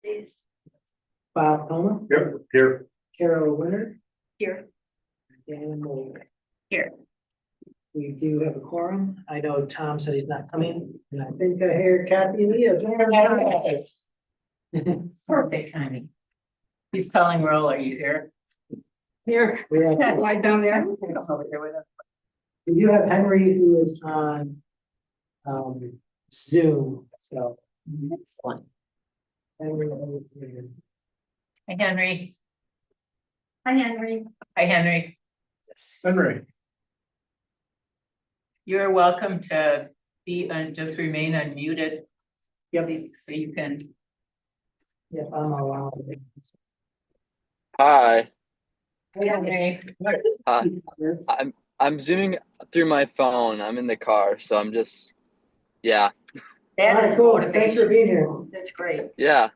please. Bob Homer, Yep, here. Carol Winter, Here. Dan Moore. Here. We do have a quorum. I know Tom said he's not coming, and I think I hear Kathy and Leah. Yes. Perfect timing. He's calling roll. Are you here? Here. We have, Right down there. we do have Henry who is on Zoom, so Excellent. Henry. is here. Hi, Henry. Hi, Henry. Hi, Henry. Henry. You're welcome to be just remain unmuted. Yep. So you can. Yep, I'm around. Hi, Hi, Henry. Yes. I'm zooming through my phone. I'm in the car, so I'm just, yeah, All That right, is cool. Thanks for motivation. being here. That's great. yeah.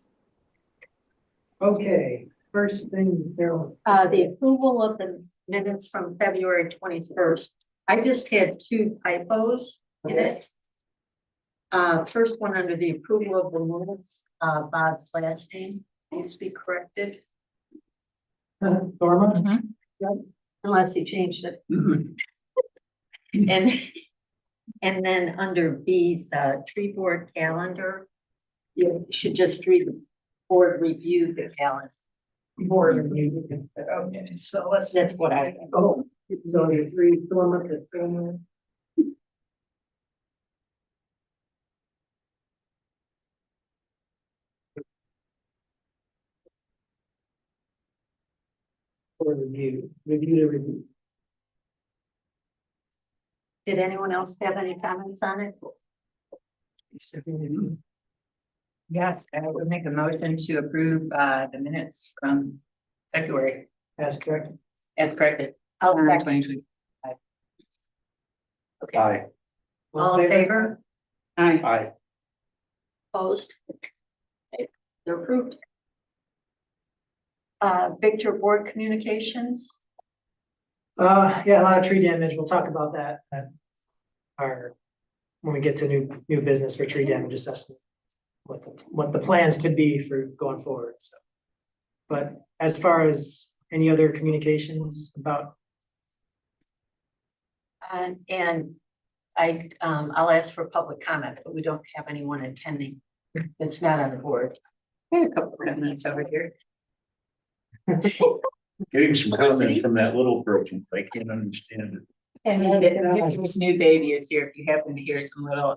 Okay, first thing, Carol. The approval of the minutes from February 21st. I just had two typos in it. First one under the approval of the minutes, Bob's last name needs to be corrected Norma? Mhm. unless he changed it. And then under B's tree board calendar, you should just read the board review the calendar. Board review. Okay, so let's. That's what I. Oh, so the three, Norma to Norma. For review to review. Did anyone else have any comments on it? Yes, I would make a motion to approve the minutes from February That's correct. as corrected. I'll second. 2020. Okay, Aye. all in favor? Aye. Opposed? Okay, they're approved. Victor, board communications. Yeah, a lot of tree damage. We'll talk about that at our, when we get to new business for tree damage assessment. What the plans could be for going forward, so. But as far as any other communications about, And I'll ask for public comment, but we don't have anyone attending. It's not on the board. I have a couple of minutes over here. Getting some comments from that little person. I can't understand it. And Victor's new baby is here if you happen to hear some little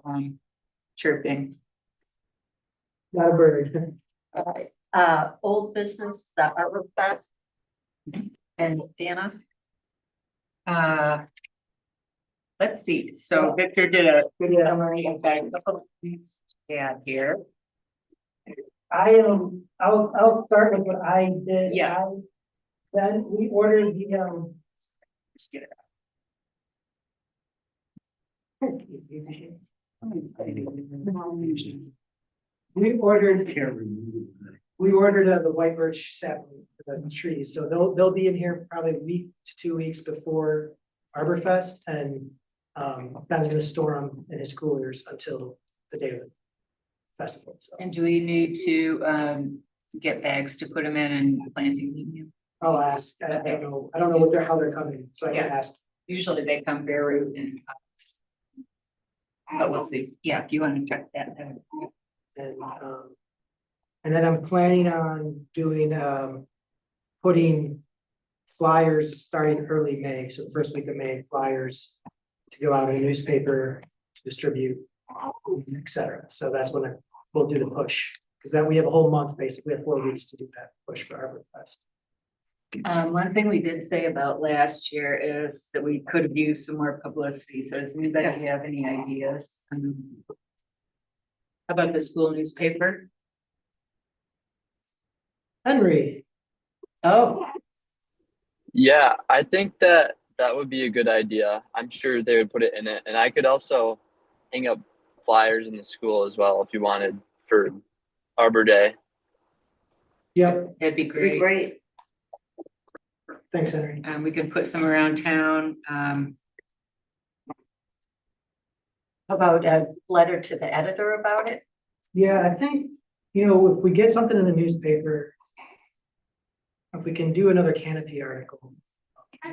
chirping. not a bird. All right, old business, the Arbor Fest. And Dana, Let's see, so Victor did a good summary of that, a couple of things to add here. I'll start with what I did. Yeah. Then we ordered the, Just get it we ordered, Can't remove it. we ordered the white birch sapling for the trees, so they'll be in here probably a week to 2 weeks before Arbor Fest, and Ben's gonna store them in his coolers until the day of the festival, so. And do we need to get bags to put them in and planting medium? I'll ask, I don't know how they're coming, so I can Yeah. ask. Usually they come bare root and pots. But we'll see, yeah, if you want to check that out. And then I'm planning on doing, putting flyers starting early May, so the first week of May, flyers to go out in a newspaper, to distribute, et cetera. So that's when we'll do the push, because then we have a whole month, basically, we have 4 weeks to do that push for Arbor Fest. One thing we did say about last year is that we could have used some more publicity, so does anybody Yes. have any ideas? How about the school newspaper? Henry, Oh, Yeah, I think that would be a good idea. I'm sure they would put it in it. And I could also hang up flyers in the school as well if you wanted for Arbor Day. yep, that'd be great. great. thanks, Henry. We could put some around town. How about a letter to the editor about it? Yeah, I think You know, if we get something in the newspaper, if we can do another canopy article.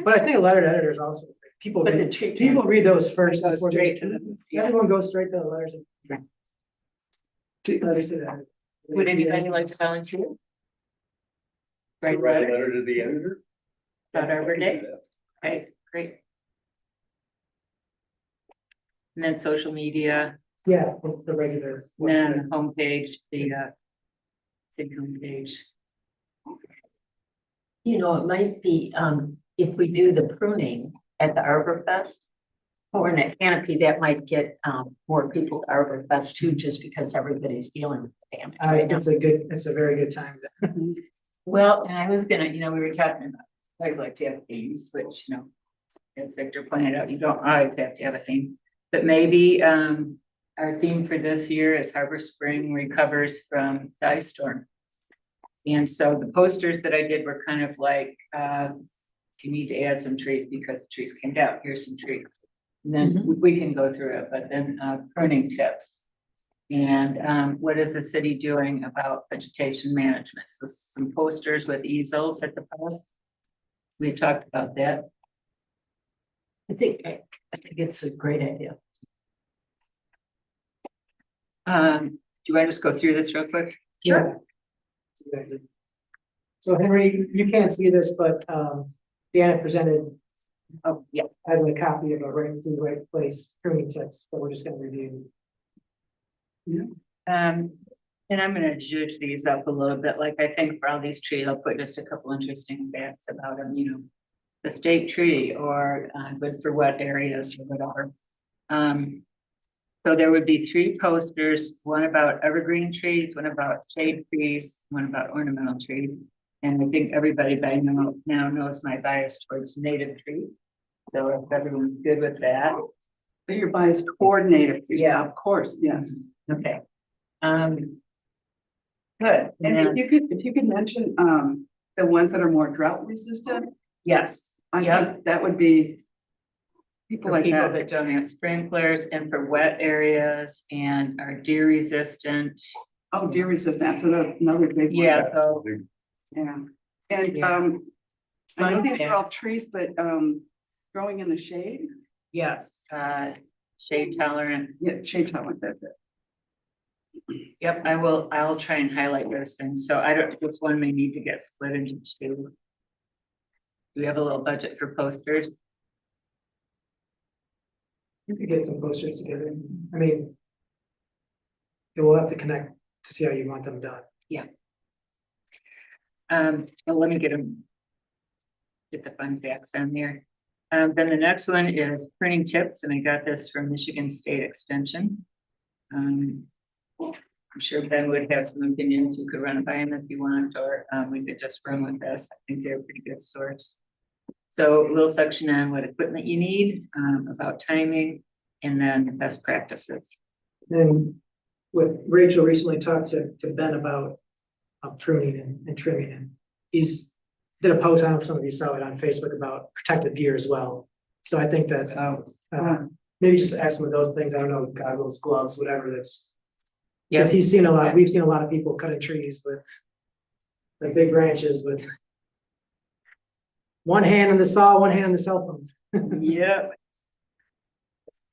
But I think a letter to editors also, people But the read, tree. people read those first. Go before they- straight to them, yeah. Everyone goes straight to the letters. Letters to the- Would anybody like to volunteer? Write a Write a letter letter to the editor? about Arbor Day? Okay, great. And then social media, Yeah, the regular. and website. then homepage, the city homepage. You know, it might be, if we do the pruning at the Arbor Fest. Or in a canopy, that might get, more people to Arbor Fest too, just because everybody's dealing with the damage right now. It's a very good time. Well, and I was gonna, we were talking about, I always like to have themes, which, as Victor pointed out, you don't always have to have a theme. But maybe our theme for this year is Harbor Spring recovers from the ice storm. And so the posters that I did were kind of like, you need to add some trees because the trees came down, here's some trees. And then we can go through it, but then pruning tips. And what is the city doing about vegetation management? So some posters with easels at the park. We talked about that. I think it's a great idea. Do I just go through this real quick? Yeah. Exactly. So Henry, you can't see this, but Deanna presented Oh, yeah. as a copy of a right through the right place pruning tips that we're just gonna review. And I'm gonna judge these up a little bit, like I think for all these trees, I'll put just a couple interesting facts about them, the state tree or good for wet areas or whatever. So there would be 3 posters, one about evergreen trees, one about shade trees, one about ornamental trees. And I think everybody by now knows my bias towards native trees. So if everyone's good with that, But your bias coordinated. Yeah. Of course, yes. okay. Good, And and if you could mention, the ones that are more drought resistant, yes, I Yep. think that would be people for like people that. that don't have sprinklers and for wet areas and are deer resistant. Oh, deer resistant, that's another big one. Yeah, so, Yeah, and, Yeah. I know these are all Fun trees, but, growing in the shade, yes, shade tolerant. yeah, shade tolerant, that's it. Yep, I'll try and highlight those things. So this one may need to get split into 2. Do we have a little budget for posters? You could get some posters together. I mean, we'll have to connect to see how you want them done. Well, let me get the fun facts on there. Then the next one is printing tips, and I got this from Michigan State Extension. I'm sure Ben would have some opinions. You could run it by him if you want, or we could just run with this. I think they're a pretty good source. So a little section on what equipment you need, about timing, and then best practices. Then with Rachel recently talked to Ben about pruning and trimming, and he's did a post, I don't know if some of you saw it on Facebook, about protective gear as well. So I think that maybe just add some of those things, I don't know, goggles, gloves, whatever that's. Because he's seen a lot, we've seen a lot of people cutting trees with the big branches with one hand on the saw, one hand on the cell phone. Yep.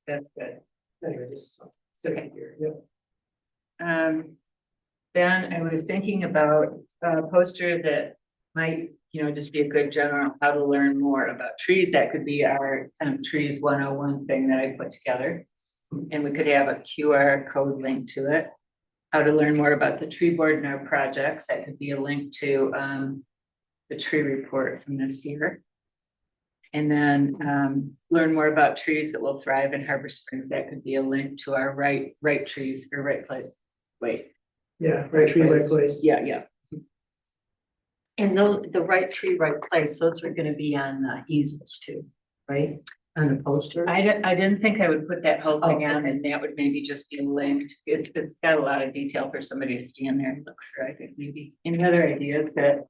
That's good. Anyway, just sticking here, yep. Then I was thinking about a poster that might, just be a good general how to learn more about trees. That could be our kind of trees 101 thing that I put together. And we could have a QR code link to it. How to learn more about the tree board in our projects. That could be a link to the tree report from this year. And then learn more about trees that will thrive in Harbor Springs. That could be a link to our right trees or right place. Wait. Yeah, right tree, right place. Yeah. And the right tree, right place, those are gonna be on the easels too, right? On the posters. I didn't think I would put that whole thing Oh, on, okay. and that would maybe just be linked. It's got a lot of detail for somebody to stand there and look through. I think maybe any other ideas that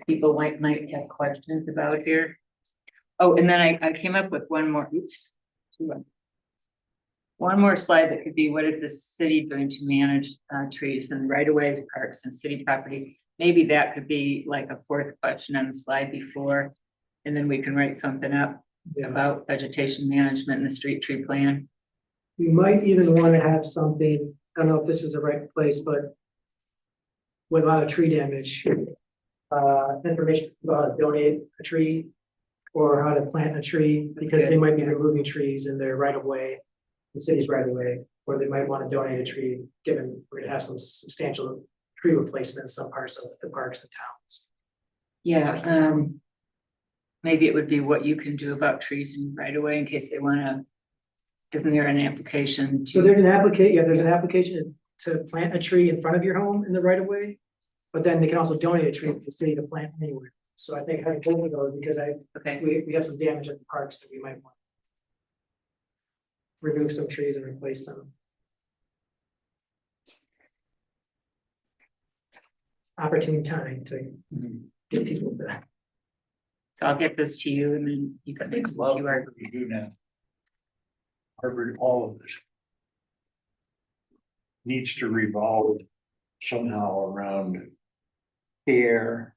people might have questions about here. Oh, and then I came up with one more. Oops. 2 One more slide that could be, what is the city doing to manage trees and right of ways, parks and city property? Maybe that could be like a fourth question on the slide before. And then we can write something up about vegetation management and the street tree plan. We might even want to have something, I don't know if this is the right place, but with a lot of tree damage, information about how to donate a tree or how to plant a tree, because they might be removing trees in their right of way, the city's right of way, or they might want to donate a tree, given we're gonna have some substantial tree replacement in some parts of the parks and towns. Yeah, maybe it would be what you can do about trees and right away in case they wanna, isn't there an application So to? there's an application to plant a tree in front of your home in the right of way. But then they can also donate a tree to the city to plant anywhere. So I think having both of those, because Okay, we have some damage at the parks that we might want. to remove some trees and replace them. Opportune time to get people to. so I'll get this to you and then you can make some Well, QR. we do now. Harvard, all of this. Needs to revolve somehow around care.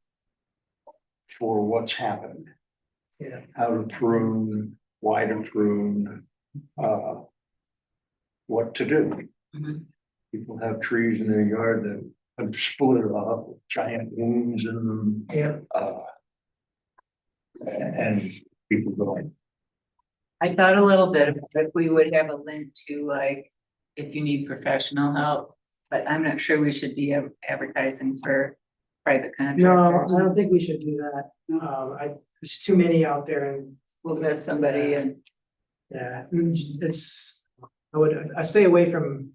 For what's happened, Yeah, how to prune, why to prune, what to do. Mhm. People have trees in their yard that have split off, with giant wounds in them. yeah, And people go, I thought a little bit of if we would have a link to like, if you need professional help, but I'm not sure we should be advertising for private no, contractors. I don't think we should do that. There's too many out there and, We'll miss somebody and, yeah, it's, I stay away from.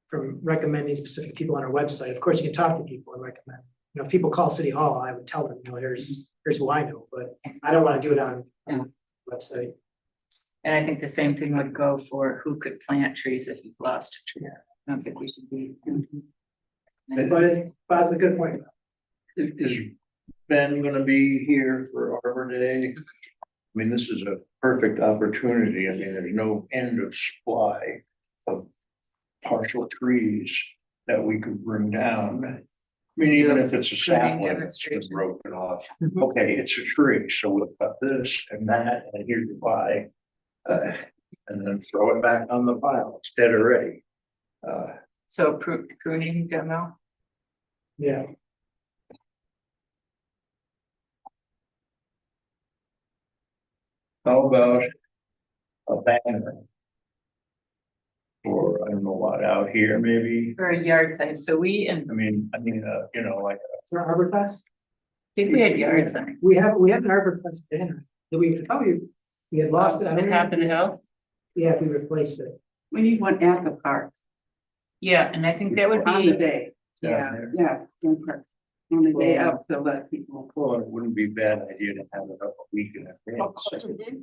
From recommending specific people on our website. Of course, you can talk to people and recommend, you know, if people call City Hall, I would tell them, you know, here's who I know, but I don't want to do it on website. and I think the same thing would go for who could plant trees if you've lost a tree. I don't think we should be. But that's a good point. is Ben gonna be here for Arbor Day? I mean, this is a perfect opportunity. I mean, there's no end of supply of partial trees that we could bring down. I mean, even if it's a sapling that's been demonstration. broken off, Mhm. okay, it's a tree, so we'll cut this and that, and here's the pie. And then throw it back on the pile, it's dead already. So pruning demo, Yeah, How about a banner? Or I don't know what, out here maybe, for a yard sign, so we, and you know, like, for Arbor Fest, I think we had yard signs. we have an Arbor Fest banner that we had lost it. I don't At know. Half in the Hill, Yeah, we replaced it. We need one at the park yeah, and I think that would on the be, day, yeah, yeah, on park. On the day up to let people. well, it wouldn't be a bad idea to have it up a week in advance.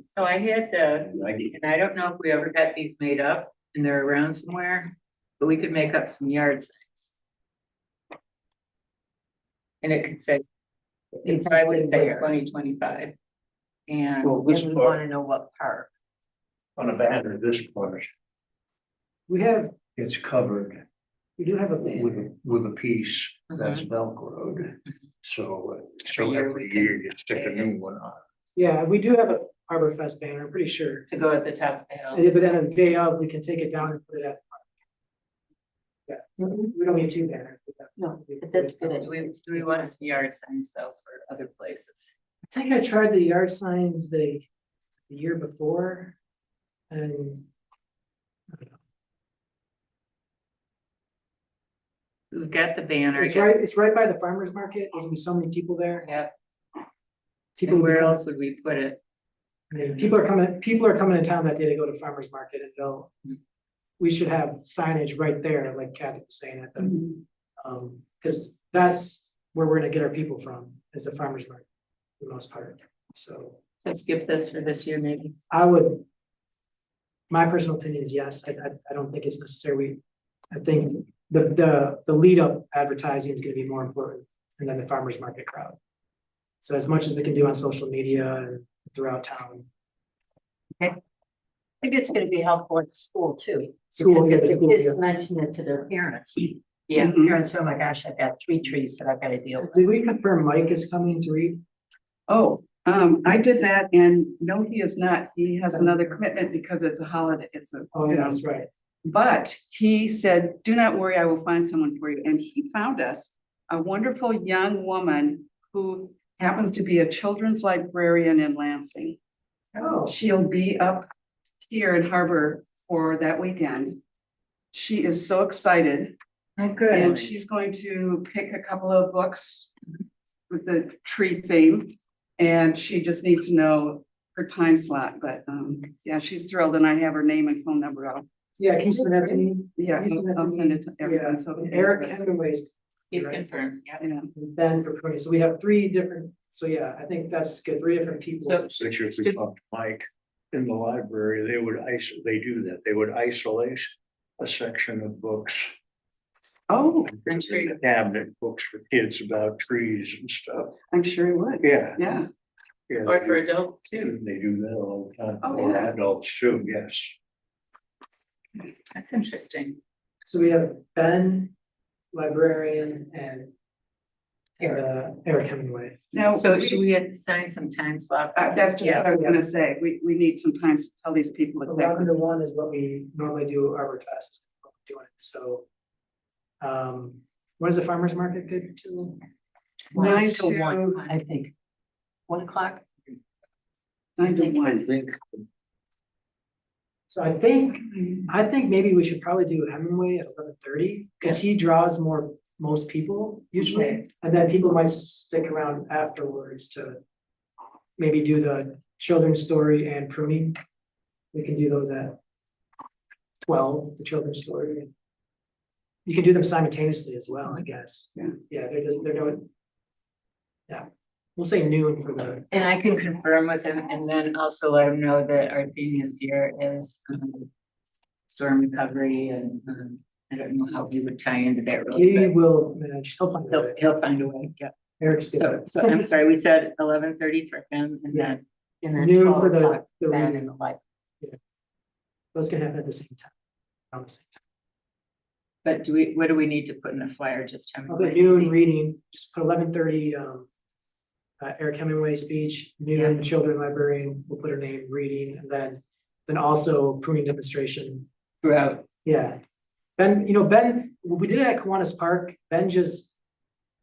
so I had the, And I get- and I don't know if we ever got these made up and they're around somewhere, but we could make up some yard signs. And it could say, it probably would say 2025. And Well, this And we part, wanna know what park. on a banner, this part, We it's covered do have a banner. with a piece that's Velcroed. So year every we can year you stick a take new one on. Yeah, we do have a Arbor Fest banner, I'm pretty sure. to go at the top of the hill. But then on the day of, we can take it down and put it at. Yeah, we don't need two banners. No, but that's good. Do we want some yard signs though for other places? I think I tried the yard signs the year before. And We've got the banner, I it's guess. it's right by the farmer's market, there's gonna be so many people there. Yeah, People, and where become- else would we put it? I mean, people are coming in town that day to go to farmer's market and we should have signage right there, like Kathy was saying, at the, cause that's where we're gonna get our people from, is the farmer's market, for the most part, so. So skip this for this year, maybe. My personal opinion is yes, I don't think it's necessary. I think the lead up advertising is gonna be more important than the farmer's market crowd. So as much as we can do on social media and throughout town. think it's gonna be helpful at school too. School, Because yeah, if the school, kids yeah. mention it to their parents. Yeah. Parents, oh my gosh, I've got 3 trees that I've gotta deal with. Did we confirm Mike is coming to read? Oh, I did that and no, he is not. He has another commitment because it's a holiday. It's a. Oh, yeah, that's right. But he said, do not worry, I will find someone for you. And he found us a wonderful young woman who happens to be a children's librarian in Lansing. Oh, She'll be up here in Harbor for that weekend. She is so excited. Oh, And good. she's going to pick a couple of books with the tree theme. And she just needs to know her time slot, but yeah, she's thrilled and I have her name and phone number out. yeah, can you send that to me? Yeah, Can you send that to I'll send me? it to everyone. So Yeah, Eric Hemingway's, He's right. confirmed, yeah. Yeah. and Ben for pruning, so we have 3 different, so yeah, I think that's good, 3 different people. So, Since you talked to Mike in the library, they do that. They would isolate a section of books. Oh, I'm sure you- Cabinet books for kids about trees and stuff. I'm sure he would. Yeah. Yeah. Yeah, or for adults too. they do that all the time. Oh, Or yeah. adults too, yes. That's interesting. So we have Ben, librarian, and Eric Hemingway. Now, So should we assign some time slots? that's just Yeah. what I was gonna say. We need some time to tell these people 11 exactly. to 1 is what we normally do Arbor Fest, doing it, so. When is the farmer's market good to? 9 to to 1, I think. 1 o'clock? 9 to I 1. think, So I think maybe we should probably do Hemingway at 11:30, because he draws most people usually, and then people might stick around afterwards to maybe do the children's story and pruning. We can do those at 12, the children's story. You can do them simultaneously as well, I guess. Yeah. Yeah, they're doing. Yeah, we'll say noon for the, And I can confirm with him and then also let him know that our theme this year is storm recovery and I don't know how he would tie into that he really, will manage, he'll find but it. he'll find a way, yeah. Eric's So, good. so I'm sorry, we said 11:30 for him and Yeah. then, And then Noon 12 for o'clock, the Ben reading. and the light. Those can happen at the same time. Around the same time. but what do we need to put in the flyer? Just him? I'll put noon reading, just put 11:30, Eric Hemingway speech, noon children librarian, we'll put her name, reading, and then also pruning demonstration. Throughout, Yeah. Ben, when we did it at Kiwanis Park, Ben just,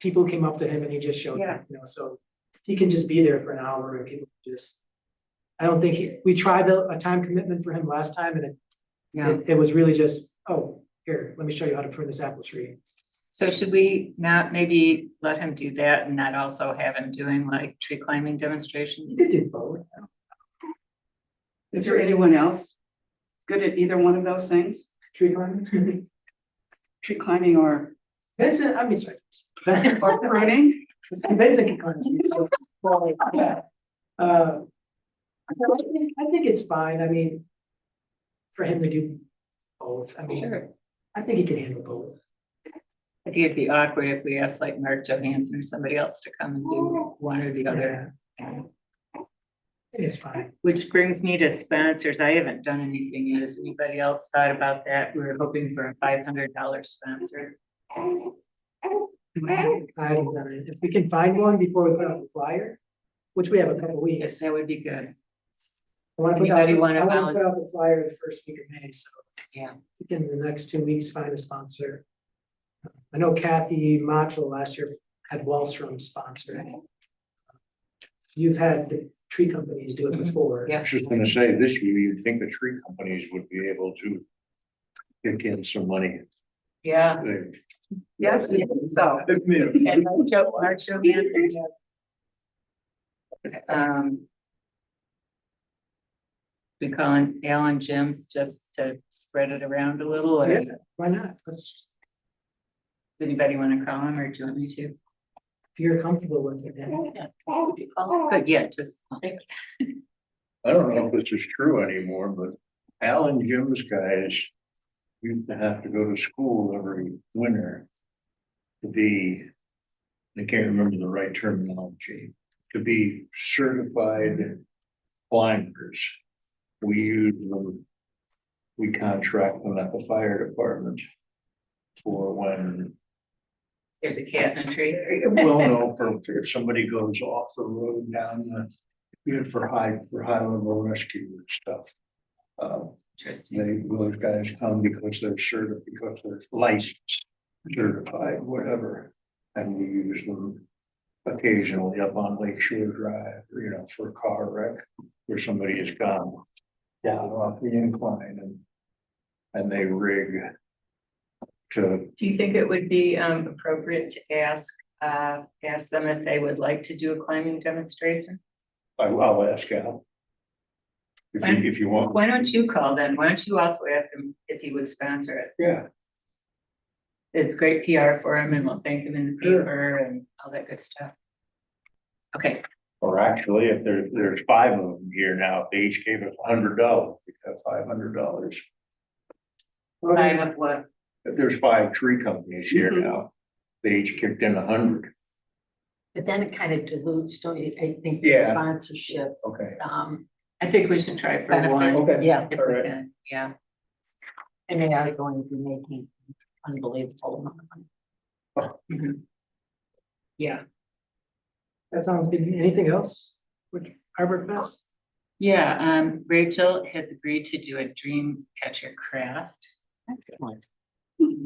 people came up to him and he just showed Yeah. them, so he can just be there for an hour and people just. I don't think we tried a time commitment for him last time and yeah. it was really just, oh, here, let me show you how to prune this apple tree. So should we not maybe let him do that and not also have him doing like tree climbing demonstrations? You could do both. Is there anyone else good at either one of those things? Tree climbing. Tree climbing or Vincent, I mean, sorry. Ben- or pruning? Vincent can climb. Yeah. I think it's fine, I mean. For him to do both, I mean, Sure. I think he can handle both. I think it'd be awkward if we asked like Mark Johansson or somebody else to come and do one or the other. I think it's fine. Which brings me to sponsors. I haven't done anything yet. Has anybody else thought about that? We were hoping for a $500 sponsor. I haven't done it. If we can find one before we put out the flyer, which we have a couple Yes, weeks. that would be good. I wanna put out, Anybody wanna I wanna put out the flyer the first week of May, so. Yeah. We can in the next 2 weeks find a sponsor. I know Kathy Macho last year had Wallstrom sponsor. You've had the tree companies do it Mhm. before. Yeah. I was just gonna say, this year, you'd think the tree companies would be able to kick in some money. Yeah. Yes, so. And Mark Johansson. We calling Alan Jim's just to spread it around a little, or Yeah, does why not? anybody want to call him, or do you want me to? If you're comfortable with it, then. But yeah, just. I don't know if this is true anymore, but Alan Jim's guys used to have to go to school every winter to be, I can't remember the right terminology, to be certified climbers we use them. We contract them at the fire department for when, There's a cat in a tree. well, no, for if somebody goes off the road down the, even for high level rescue and stuff. Interesting. Those guys come because they're because they're licensed, certified, whatever. And we use them occasionally up on Lake Shore Drive, for a car wreck where somebody has gone down off the incline and they rig to, Do you think it would be appropriate to ask them if they would like to do a climbing demonstration? I'll ask Al. If you want. Why don't you call then? Why don't you also ask him if he would sponsor it? Yeah, It's great PR for him and we'll thank him in the Sure. paper and all that good stuff. Okay, or actually, if there's 5 of them here now, they each gave us $100, we have $500. I have what? If there's 5 tree companies here Mhm. now, they each kicked in 100. But then it kind of dilutes, don't you? I think the Yeah. sponsorship, Okay. I think we should try for benefit, one. Okay. yeah, If All we right. can, yeah. and they are going to be making unbelievable amount of money. Mhm. Yeah, That sounds good. Anything else? Which Harbor Fest? yeah, Rachel has agreed to do a dream catcher craft. Excellent.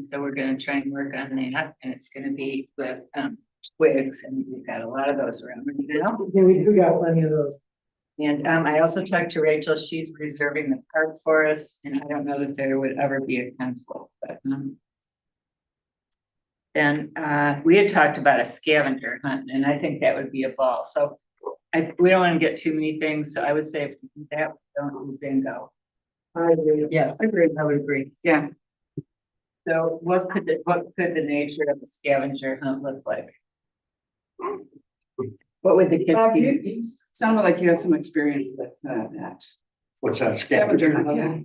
So we're gonna try and work on that, and it's gonna be with twigs, and we've got a lot of those around right now. Yeah, we got plenty of those. And I also talked to Rachel, she's reserving the park for us, and I don't know that there would ever be a conflict, but then we had talked about a scavenger hunt, and I think that would be a ball, so we don't wanna get too many things, so I would say if we do that, don't do bingo. I agree. Yeah, I would agree. Yeah, So what could the nature of the scavenger hunt look like? What would the kids Bob, be? you sounded like you had some experience with that. What's that? Scavenger hunt, yeah.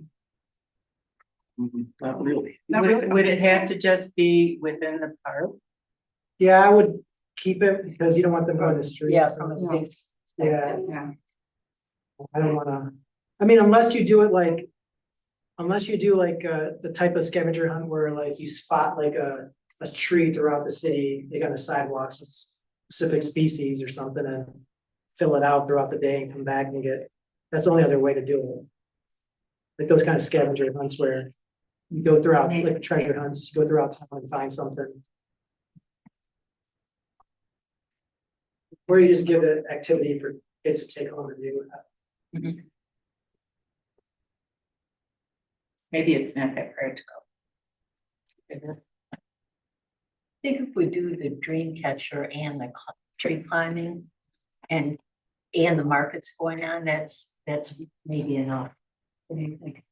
Not really. Not Would really. it, would it have to just be within the park? Yeah, I would keep it because you don't want them going to the streets. yeah, from a safe. Yeah, Yeah, I don't wanna, I mean, unless you do like the type of scavenger hunt where like you spot like a tree throughout the city, like on the sidewalks, a specific species or something and fill it out throughout the day and come back and that's the only other way to do it. Like those kind of scavenger hunts where you go throughout, like treasure hunts, you go throughout town and find something. Or you just give the activity for kids to take home and do. Maybe it's not that practical. It is. I think if we do the dream catcher and the tree climbing and the markets going on, that's maybe enough. What do you think?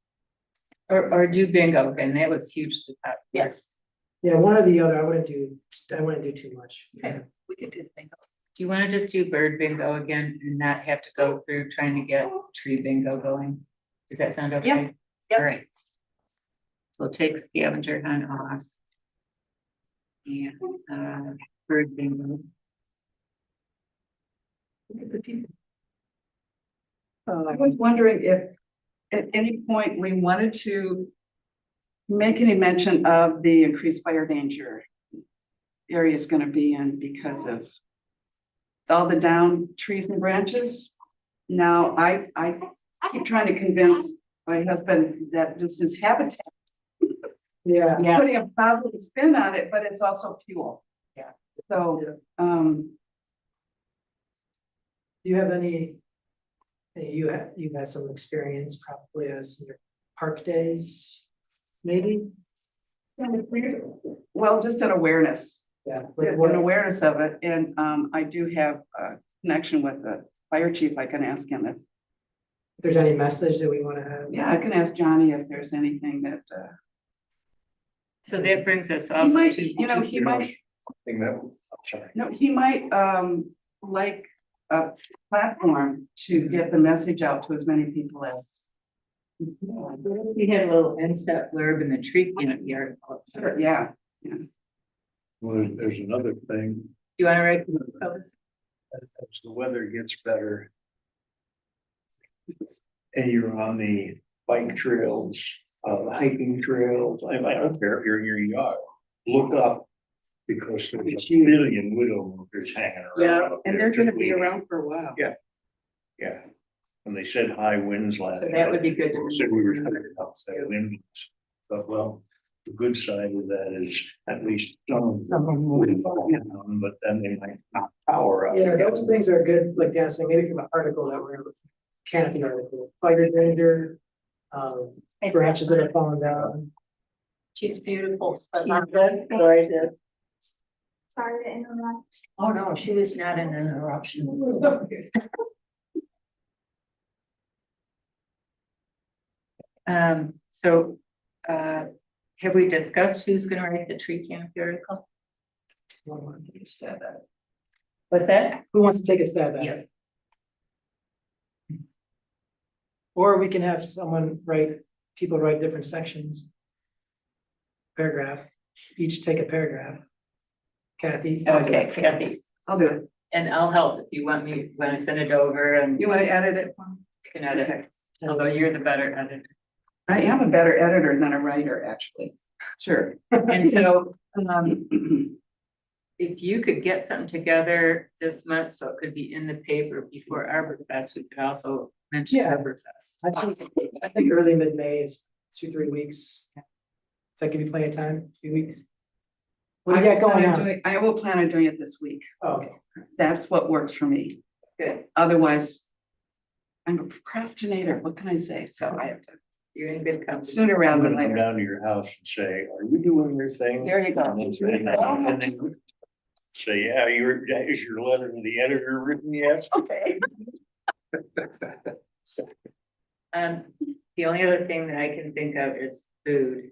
Or do bingo, and that was hugely popular. Yes, Yeah, one or the other, I wouldn't do too much. okay, we could do the bingo. Do you wanna just do bird bingo again and not have to go through trying to get tree bingo going? Does that sound okay? Yep, yep. All right. So we'll take scavenger hunt off. And bird bingo. I was wondering if at any point we wanted to make any mention of the increased fire danger area is gonna be in because of all the down trees and branches. Now, I keep trying to convince my husband that this is habitat, Yeah, Yeah, putting a positive spin on it, but it's also fuel. Yeah. So, do you have you've had some experience probably as your park days, maybe? well, just an awareness. Yeah. An awareness of it, and I do have a connection with the fire chief. I can ask him if, There's any message that we wanna have? yeah, I can ask Johnny if there's anything that so that brings us he also might, to. you know, he might, Thing that, I'm sorry. no, he might like a platform to get the message out to as many people as. We had a little inset blurb in the tree, the article. Do Yeah, Well, there's another thing, you wanna write? as the weather gets better. and you're on the bike trails, hiking trails, I don't care if you're in your yard, look up. Because there's a million widowmakers hanging around. Yeah, up and there, they're gonna just be waiting. around for a while. Yeah. Yeah, and they said high winds last So night. that would be good to. Said we were talking about that wind. But well, the good side of that is at least some. But then they might not power up. Yeah, those things are good, like Dan saying, maybe from an article that we're, canopy article, fire danger, branches that are falling down. She's beautiful. so- Sorry to. Sorry to interrupt. Oh, no, she was not an interruption. So, have we discussed who's gonna write the tree canopy article? What's that? Who wants to take a stab at Yeah. it? Or we can have someone write, people write different sections. Paragraph, each take a paragraph. Kathy. Okay, Kathy, I'll do it. and I'll help if you want me, when I send it over and You wanna edit it? for me? you can edit it, although you're the better editor. I am a better editor than a writer, actually. Sure. And so, if you could get something together this month, so it could be in the paper before Arbor Fest, we could also mention Yeah. Arbor Fest. I think early mid-May is 2-3 weeks. If that give you plenty of time, 2 weeks. What do you got going on? I will plan on doing it this week. Oh, okay. That's what works for me. Good, Otherwise, I'm a procrastinator. What can I say? So I have to, you're in good company. sooner I'm rather than gonna come later. down to your house and say, are you doing your thing? There you go. And then say, yeah, is your letter to the editor written yet? Okay. The only other thing that I can think of is food.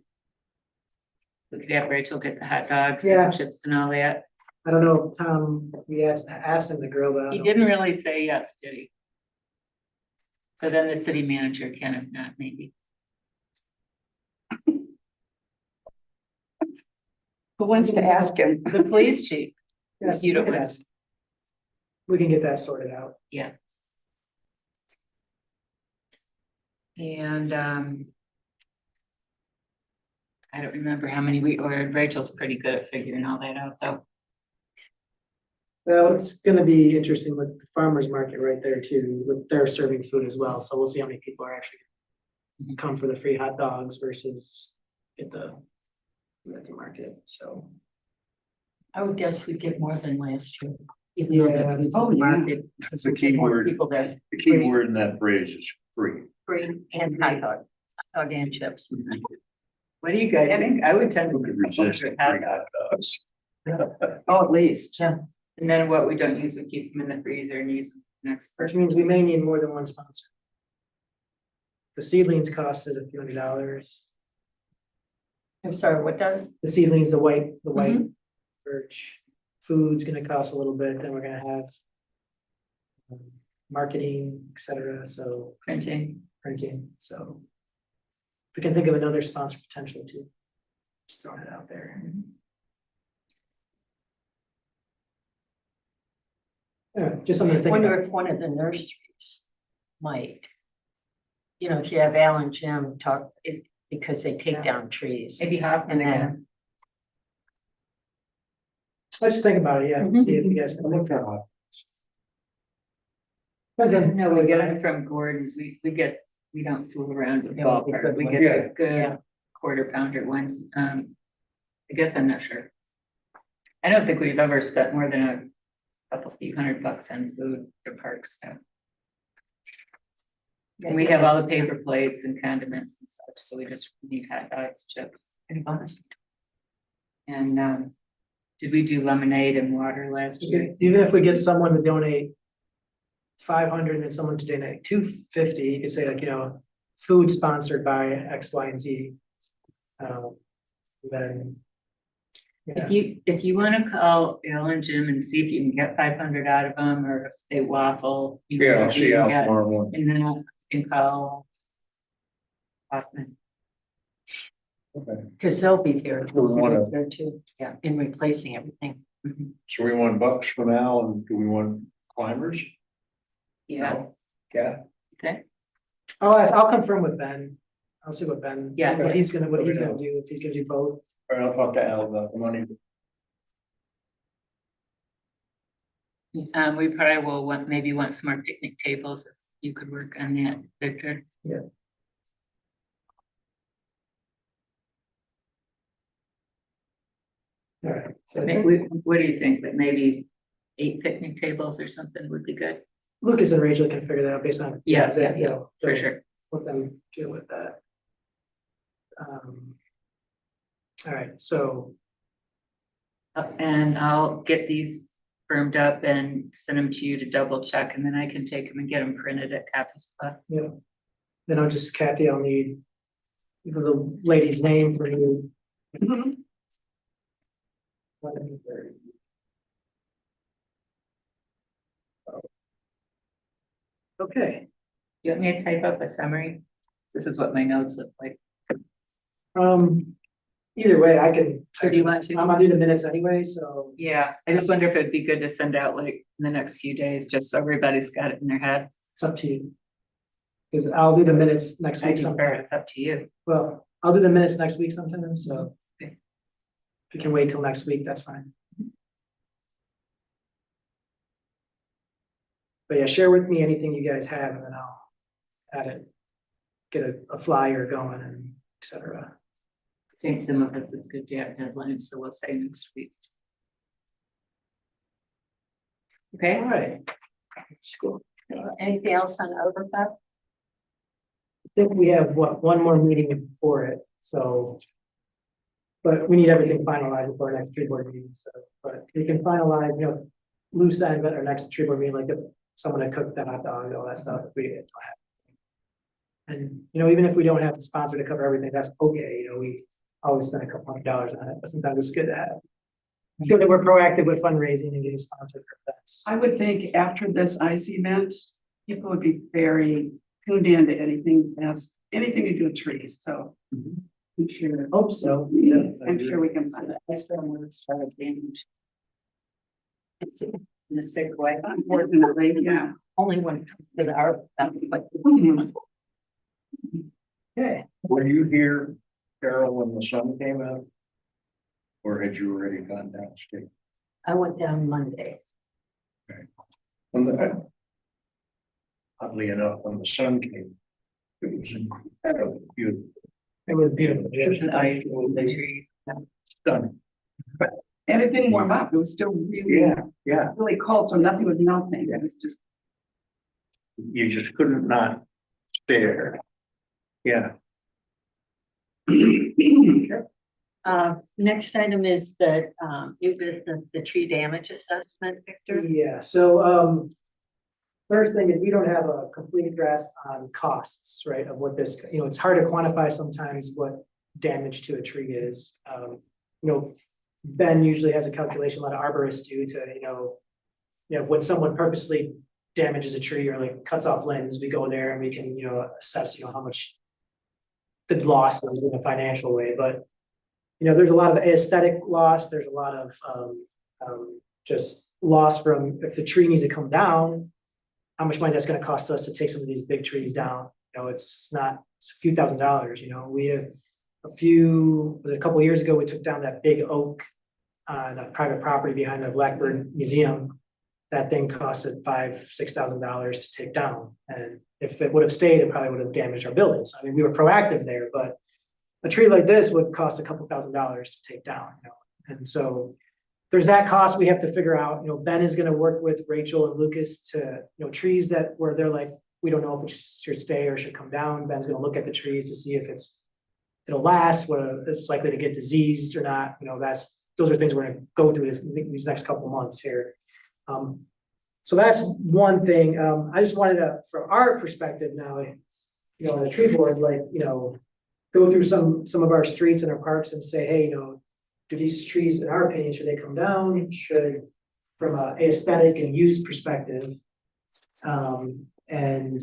We could have Rachel get the hot dogs Yeah. and chips and all that. I don't know, Tom, we asked him to grill that. He didn't really say yes, did he? So then the city manager can, if not, maybe. Who wants to ask him? The police chief, Yes, you don't we can want- ask. We can get that sorted out. yeah. And, I don't remember how many we ordered. Rachel's pretty good at figuring all that out, though. Well, it's gonna be interesting with the farmer's market right there too, with their serving food as well, so we'll see how many people are actually. Come for the free hot dogs versus at the market, so. I would guess we'd get more than last year. Even though Yeah. the food's Oh, in the yeah. market, because The we get key more word. people there, The key word in that phrase is free. free and hot dog and chips. What do you guys think? I would tend Who could to. resist free hot dogs? Oh, at least. Yeah. And then what we don't use, we keep them in the freezer and use them next Which person. means we may need more than one sponsor. The seedlings costed a few $100s. I'm sorry, what does? The seedlings, the white birch. Food's gonna cost a little bit, then we're gonna have. Marketing, et cetera, so Printing. printing, so. If we can think of another sponsor potential too. Just throwing it out there. Yeah, just something to I think wonder about. if one of the nurseries might. You know, if you have Al and Jim talk, it, because they take down trees. Maybe Hoffman And then- again. Let's think about it, yeah, see if you guys can look that up. Depends on No, how we we get get it it. from Gordon's. We don't fool around with Yeah, we ballpark. could We one. get Yeah. the good Yeah. quarter pounder ones. I guess I'm not sure. I don't think we've ever spent more than a couple few $100 on food for parks. So. And we have all the paper plates and condiments and such, so we just need hot dogs, chips. And did we do lemonade and water last year? Even if we get someone to donate 500 and then someone to donate 250, you could say like, food sponsored by X, Y, and Z. Then. Yeah, If you wanna call Al and Jim and see if you can get 500 out of them, or if they waffle. you know, Yeah, I'll if see you how can get- tomorrow morning. And then I can call Hoffman. Okay. Because they'll be here. So we wanna- There too, Yeah. in replacing everything. So we want bucks for now, and do we want climbers? Yeah, No? Yeah, okay. I'll confirm with Ben. I'll see what Ben, Yeah. what he's gonna do, if he's gonna do both. Or I'll talk to Al about the money. We probably will maybe want some more picnic tables if you could work on that, Victor. All right, so I Maybe think what do you think, that maybe 8 picnic tables or something would be good? Lucas and Rachel can figure that out based on. Yeah, the- yeah, you know, For the- sure. Let them deal with that. All right, so, And I'll get these firmed up and send them to you to double check, and then I can take them and get them printed at Campus Plus. yeah. Then I'll just, Kathy, I'll need the lady's name for you. Mhm. Okay, You want me to type up a summary? This is what my notes look like. either way, I can. Or do you want to? I'm gonna do the minutes anyway, so. Yeah, I just wonder if it'd be good to send out like in the next few days, just so everybody's got it in their head. It's up to you. Cause I'll do the minutes next I week prefer sometime. it's up to you. Well, I'll do the minutes next week sometime, so. Okay. If you can wait till next week, that's fine. But yeah, share with me anything you guys have and then I'll add it. Get a flyer going and et cetera. I think some of us is good to have deadlines, so we'll say next week. Okay, All right. That's cool. Anything else on overtime? I think we have one more meeting before it, so. But we need everything finalized before our next tree board meeting, so, but we can finalize, loose end at our next tree board meeting, like if someone had cooked that hot dog and all that stuff, if we don't have. And, even if we don't have the sponsor to cover everything, that's okay, we always spend a couple $100 on it, but sometimes it's good to have. It's good that we're proactive with fundraising and getting sponsored for events. I would think after this ice event, people would be very tuned in to anything to do with trees, so. I'm sure. Hope so. I'm sure we can find it. I still want to start a damage. It's in a sick way. Unfortunately, yeah. Only one to the art, but Okay, Were you here, Carol, when the sun came out? Or had you already gone downstairs? I went down Monday. Oddly enough, when the sun came, it was incredibly beautiful, it was beautiful. an ice over the tree. stunning. And it didn't warm up. It was still really, Yeah, really cold, so nothing was melting. It was just. you just couldn't not stare. Yeah. Next item is the, new business, the tree damage assessment, Victor. Yeah, so, first thing is we don't have a complete grasp on costs, right, of what this, it's hard to quantify sometimes what damage to a tree is. Ben usually has a calculation, a lot of arborists do to, when someone purposely damages a tree or like cuts off limbs, we go there and we can, assess, how much the loss is in a financial way, but there's a lot of aesthetic loss, there's a lot of just loss from if the tree needs to come down, how much money that's gonna cost us to take some of these big trees down. It's a few $1,000s, we have a couple of years ago, we took down that big oak on a private property behind the Blackbird Museum. That thing costed $5,000-6,000 to take down. And if it would have stayed, it probably would have damaged our buildings. I mean, we were proactive there, but a tree like this would cost a couple $1,000s to take down, And so there's that cost we have to figure out. Ben is gonna work with Rachel and Lucas to, trees where they're like, we don't know if it should stay or should come down. Ben's gonna look at the trees to see if it'll last, whether it's likely to get diseased or not. Those are things we're gonna go through these next couple of months here. So that's one thing. I just wanted to, from our perspective now, the tree board, go through some of our streets and our parks and say, hey, do these trees, in our opinion, should they come down? Should, from a aesthetic and use perspective, and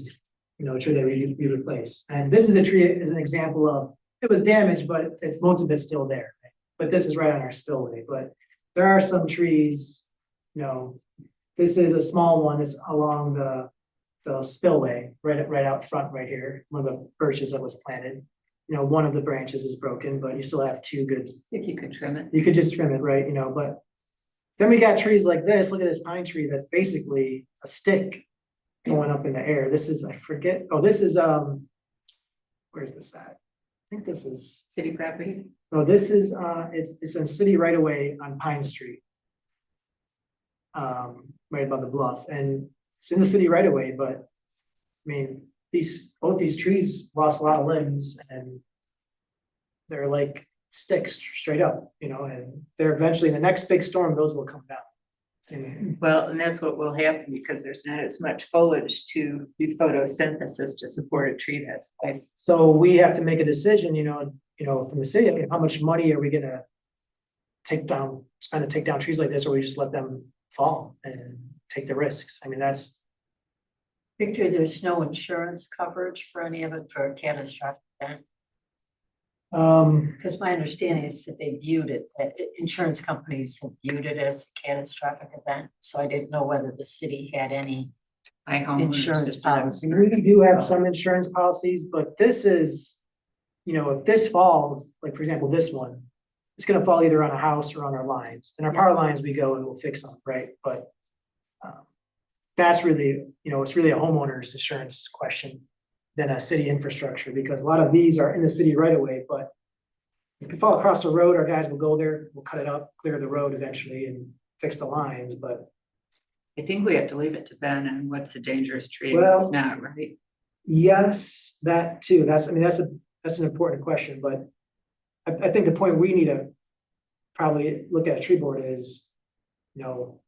should they be replaced? And this is a tree as an example of, it was damaged, but most of it's still there. Right? But this is right on our spillway. But there are some trees, this is a small one. It's along the spillway, right out front, right here, one of the birches that was planted. You know, one of the branches is broken, but you still have two good, If you could trim it. you could just trim it, right, you know, but. Then we got trees like this, look at this pine tree that's basically a stick going up in the air. This is, I forget, oh, this is, where's this at? I think this is, City property. no, this is, it's in city right away on Pine Street. Right above the bluff, and it's in the city right away, but, I mean, both these trees lost a lot of limbs and they're like sticks straight up, you know, and they're eventually, in the next big storm, those will come down. And Well, and that's what will happen because there's not as much foliage to do photosynthesis to support a tree that's nice. so we have to make a decision, you know, from the city, I mean, how much money are we gonna spend to take down trees like this, or we just let them fall and take the risks? I mean, that's, Victor, there's no insurance coverage for any of it for a catastrophic event. Because my understanding is that they viewed it, that insurance companies have viewed it as a catastrophic event. So I didn't know whether the city had any. My homeowners Insurance just have- policy. we do have some insurance policies, but this is, you know, if this falls, like, for example, this one, it's gonna fall either on a house or on our lines, and our power lines, we go and we'll fix them, right, but that's really, you know, it's really a homeowner's insurance question than a city infrastructure, because a lot of these are in the city right away, but if you fall across the road, our guys will go there, we'll cut it up, clear the road eventually and fix the lines, but I think we have to leave it to Ben and what's a dangerous tree, and Well- what's not, right? yes, that too, that's an important question, but I think the point we need to probably look at a tree board is, you know,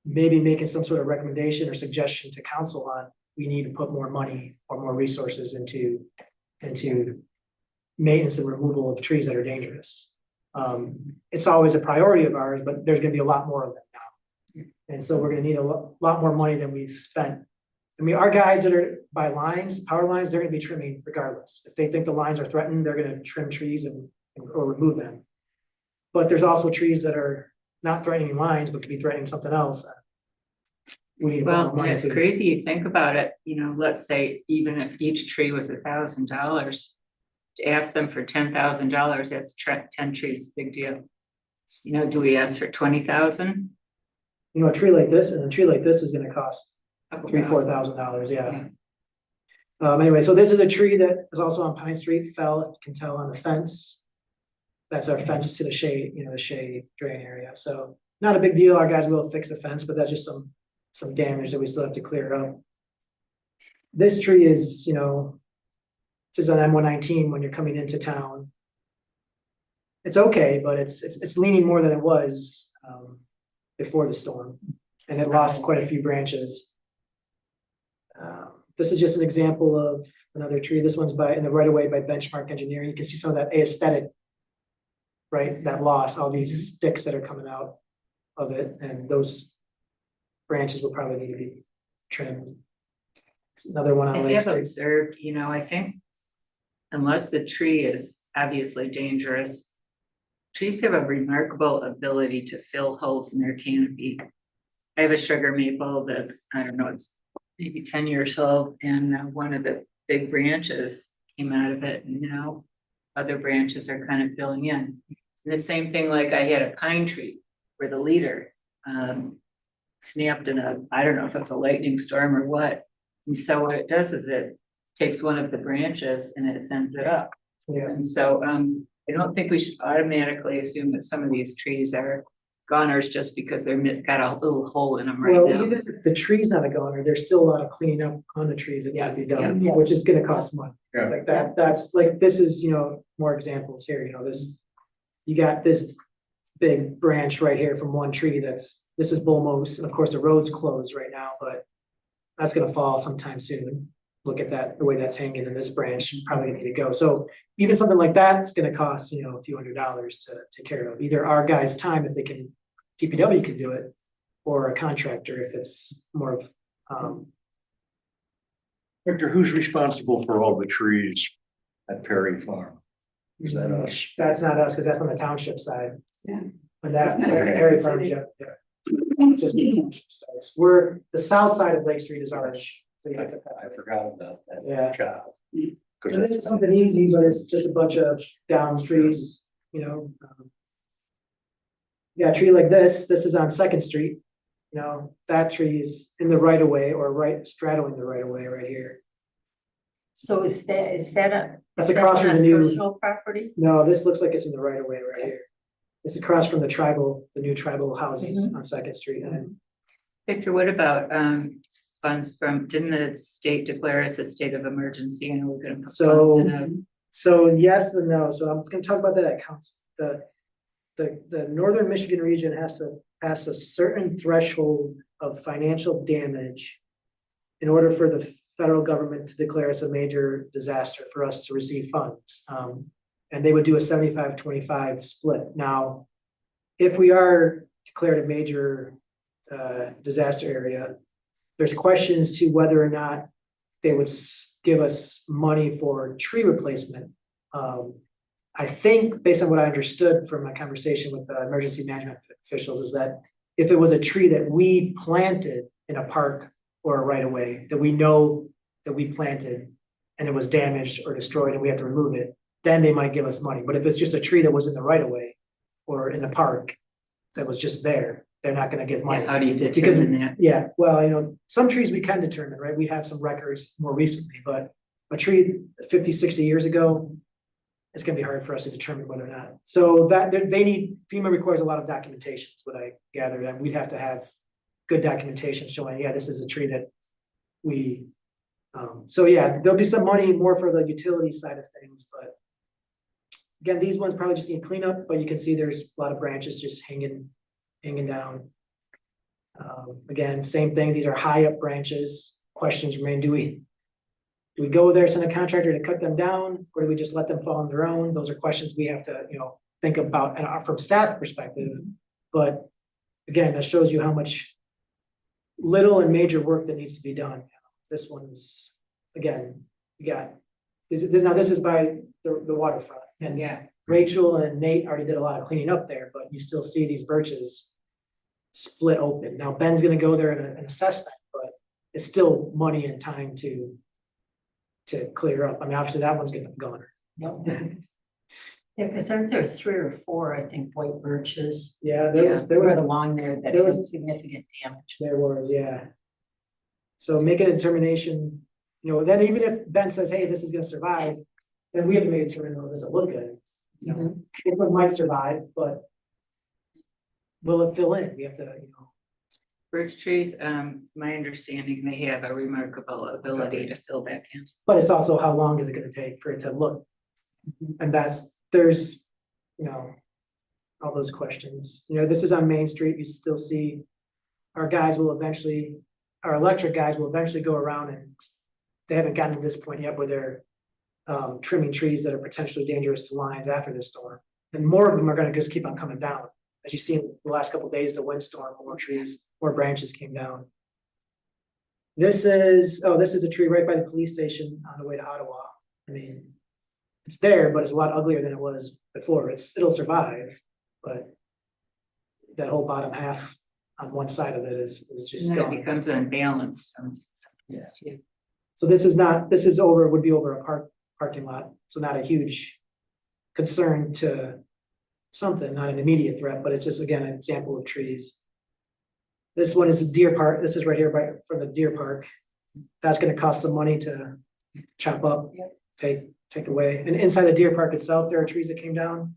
maybe making some sort of recommendation or suggestion to council on, we need to put more money or more resources into maintenance and removal of trees that are dangerous. It's always a priority of ours, but there's gonna be a lot more of them now. And so we're gonna need a lot more money than we've spent. I mean, our guys that are by lines, power lines, they're gonna be trimming regardless. If they think the lines are threatened, they're gonna trim trees or remove them. But there's also trees that are not threatening lines, but could be threatening something else. We need to put more Well, money it's to. crazy, you think about it, you know, let's say even if each tree was $1,000. To ask them for $10,000, that's 10 trees, big deal. You know, do we ask for 20,000? You know, a tree like this, and a tree like this is gonna cost $3,000-4,000, yeah. Anyway, so this is a tree that is also on Pine Street, fell, you can tell on the fence. That's our fence to the shade, you know, the shade drain area, so not a big deal, our guys will fix the fence, but that's just some damage that we still have to clear up. This tree is, you know, this is on M119 when you're coming into town. It's okay, but it's leaning more than it was, before the storm, and it lost quite a few branches. This is just an example of another tree. This one's in the right of way by Benchmark Engineering. You can see some of that aesthetic, right? That loss, all these sticks that are coming out of it, and those branches will probably need to be trimmed. It's another one on I Lake have Street. observed, you know, I think unless the tree is obviously dangerous, trees have a remarkable ability to fill holes in their canopy. I have a sugar maple that's, I don't know, it's maybe 10 years old, and one of the big branches came out of it, and now other branches are kind of filling in. And the same thing, like I had a pine tree where the leader snapped in I don't know if it's a lightning storm or what. And so what it does is it takes one of the branches and it sends it up. Yeah. And so I don't think we should automatically assume that some of these trees are goners just because they're got a little hole in them right Well, now. even if the tree's not a goner, there's still a lot of cleaning up on the trees that need to be Yes, done, yeah. which is gonna cost money. Yeah. Like that's like, this is, you know, more examples here, you know, you got this big branch right here from one tree this is bull moose, and of course the road's closed right now, but that's gonna fall sometime soon. Look at that, the way that's hanging, in this branch probably gonna need to go. So even something like that is gonna cost, you know, a few $100s to take care of. Either our guys' time, if they can, DPW can do it, or a contractor if it's more of, Victor, who's responsible for all the trees at Perry Farm? Is that us? that's not us, because that's on the township side. Yeah. And that's It's not Harry the Farm, city. yeah. It's just the township sides. The south side of Lake Street is ours. So you have to- I forgot about Yeah. that job. 'Cause And this that's- is something easy, but it's just a bunch of down trees, you know. Yeah, a tree like this is on Second Street. You know, that tree is in the right of way or right straddling the right of way right here. So is that a? That's is that across from not the new- Personal property? No, this looks like it's in the right of way right here. It's across from the new tribal housing on Second Street. And Victor, what about, funds from, didn't the state declare us a state of emergency and we're gonna put So- funds in a? so yes and no. So I'm gonna talk about that at council. The Northern Michigan region has to pass a certain threshold of financial damage in order for the federal government to declare us a major disaster for us to receive funds. And they would do a 75-25 split. Now, if we are declared a major disaster area, there's questions to whether or not they would give us money for tree replacement. I think, based on what I understood from my conversation with the emergency management officials, is that if it was a tree that we planted in a park or a right of way, that we know that we planted and it was damaged or destroyed and we have to remove it, then they might give us money. But if it's just a tree that was in the right of way or in the park that was just there, they're not gonna give money. Yeah, how do you Because- determine that? Yeah, well, you know, some trees we can determine, right? We have some records more recently, but a tree 50, 60 years ago, it's gonna be hard for us to determine whether or not. So that, FEMA requires a lot of documentation, is what I gather, and we'd have to have good documentation showing, yeah, this is a tree that we, so yeah, there'll be some money more for the utility side of things, but again, these ones probably just need cleanup, but you can see there's a lot of branches just hanging down. Again, same thing, these are high up branches. Questions remain, do we go there, send a contractor to cut them down, or do we just let them fall on their own? Those are questions we have to, you know, think about and from staff perspective. But again, that shows you how much little and major work that needs to be done. This one's, again, you got, this is by the waterfront. And Yeah, Rachel and Nate already did a lot of cleaning up there, but you still see these birches split open. Now Ben's gonna go there and assess that, but it's still money and time to clear up. I mean, obviously that one's gonna go under. Yeah, because aren't there 3 or 4, I think, white birches Yeah, there was right along there that there was- had significant damage? There was, yeah. So make a determination, you know, then even if Ben says, hey, this is gonna survive, then we have to make a determination, does it look good? You know, it might survive, but will it fill in? We have to, you know. birch trees, my understanding, they have a remarkable ability to fill back in. But it's also how long is it gonna take for it to look? And there's, you know, all those questions. You know, this is on Main Street, you still see our electric guys will eventually go around and they haven't gotten to this point yet where they're trimming trees that are potentially dangerous to lines after this storm. And more of them are gonna just keep on coming down. As you see in the last couple of days, the windstorm, more trees, more branches came down. This is a tree right by the police station on the way to Ottawa. I mean, it's there, but it's a lot uglier than it was before. It'll survive, but that whole bottom half on one side of it is just And then it gone. becomes unbalanced. Sometimes too. So would be over a parking lot, so not a huge concern to something, not an immediate threat, but it's just, again, an example of trees. This one is a deer park. This is right here from the deer park. That's gonna cost some money to chop up, take away. And inside the deer park itself, there are trees that came down.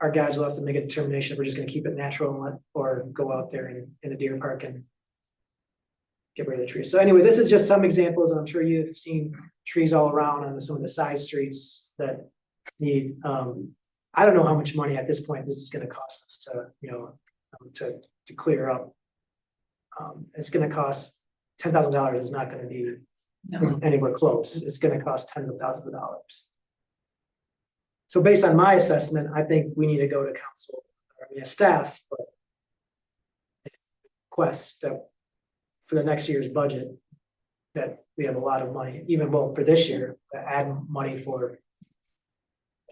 Our guys will have to make a determination if we're just gonna keep it natural or go out there in the deer park and get rid of the trees. So anyway, this is just some examples, and I'm sure you've seen trees all around on some of the side streets that need, I don't know how much money at this point this is gonna cost us to, you know, to clear up. It's gonna cost $10,000 is not gonna be No. anywhere close. It's gonna cost tens of thousands of dollars. So based on my assessment, I think we need to go to council, staff, but request that for the next year's budget, that we have a lot of money, even for this year, to add money for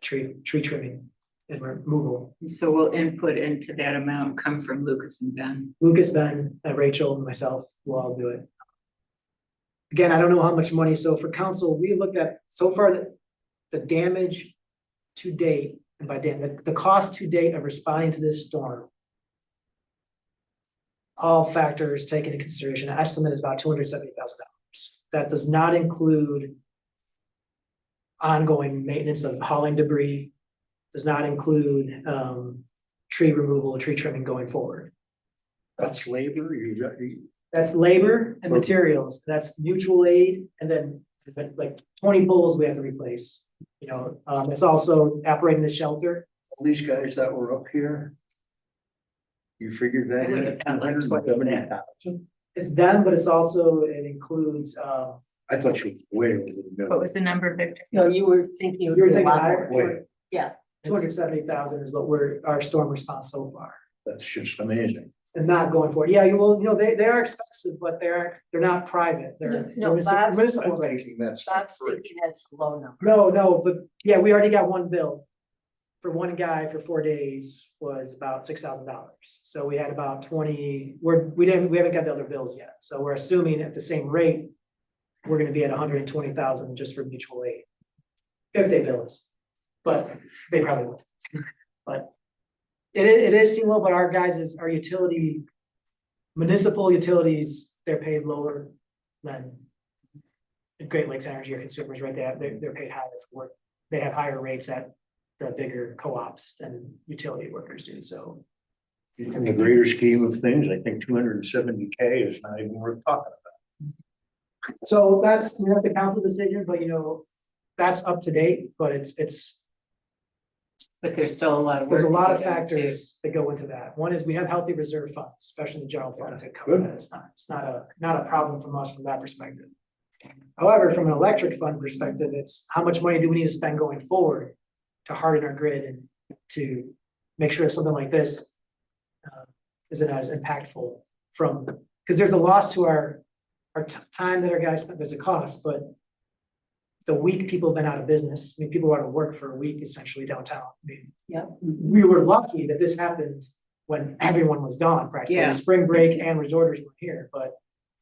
tree trimming and removal. So will input into that amount come from Lucas and Ben? Lucas, Ben, Rachel, and myself will all do it. again, I don't know how much money, so for council, we looked at, so far, the damage to date, and by the cost to date of responding to this storm. All factors taken into consideration, the estimate is about $270,000. That does not include ongoing maintenance of hauling debris, does not include tree removal, tree trimming going forward. That's labor, That's labor and materials, that's mutual aid, and then like 20 poles we have to replace. You know, it's also operating the shelter. all these guys that were up here. You figured that I would in have at done like twice that. 270,000? It's them, but it's also, it includes, I thought you were way over the What middle. was the number, Victor? No, you were thinking. it would you're be a thinking lot higher. more. Wait. Yeah. 270,000 is what our storm response so far. That's just amazing. And not going forward. Yeah, you will, you know, they are expensive, but they're not private. They're No, municipal- Bob's- municipal I'm rates. thinking that's Bob's free. thinking that's a low number. No, but yeah, we already got one bill. For one guy for 4 days was about $6,000. So we had about 20, we haven't got the other bills yet. So we're assuming at the same rate, we're gonna be at 120,000 just for mutual aid. If they bill us, but they probably won't. But it is seem low, but our guys our utility, municipal utilities, they're paid lower than Great Lakes Energy or consumers, right? They're paid higher for work. They have higher rates at the bigger co-ops than utility workers do, so. In the greater scheme of things, I think 270K is not even worth talking about. So that's the council decision, but you know, that's up to date, but it's, But there's still a lot of work. there's a to lot be of done, too. factors that go into that. One is we have healthy reserve funds, especially the general fund to cover that. It's not a problem from us from that perspective. However, from an electric fund perspective, it's how much money do we need to spend going forward to harden our grid and to make sure something like this isn't as impactful from, because there's a loss to our time that our guys spent, there's a cost, but the week people have been out of business, I mean, people were out of work for a week essentially downtown. I mean, Yeah. we were lucky that this happened when everyone was gone practically. Yeah. Spring break and resorters were here, but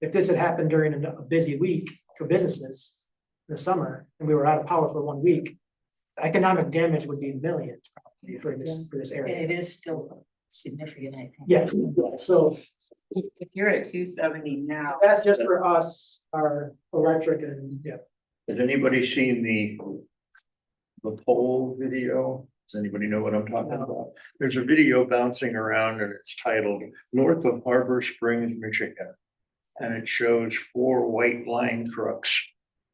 if this had happened during a busy week for businesses in the summer, and we were out of power for 1 week, the economic damage would be millions probably for this And area. it is still significant, I think. Yes, so If you're at 270 now, that's just for us, our electric and, yeah. Has anybody seen the poll video? Does anybody know what I'm talking No. about? There's a video bouncing around and it's titled North of Harbor Springs, Michigan. And it shows 4 white line trucks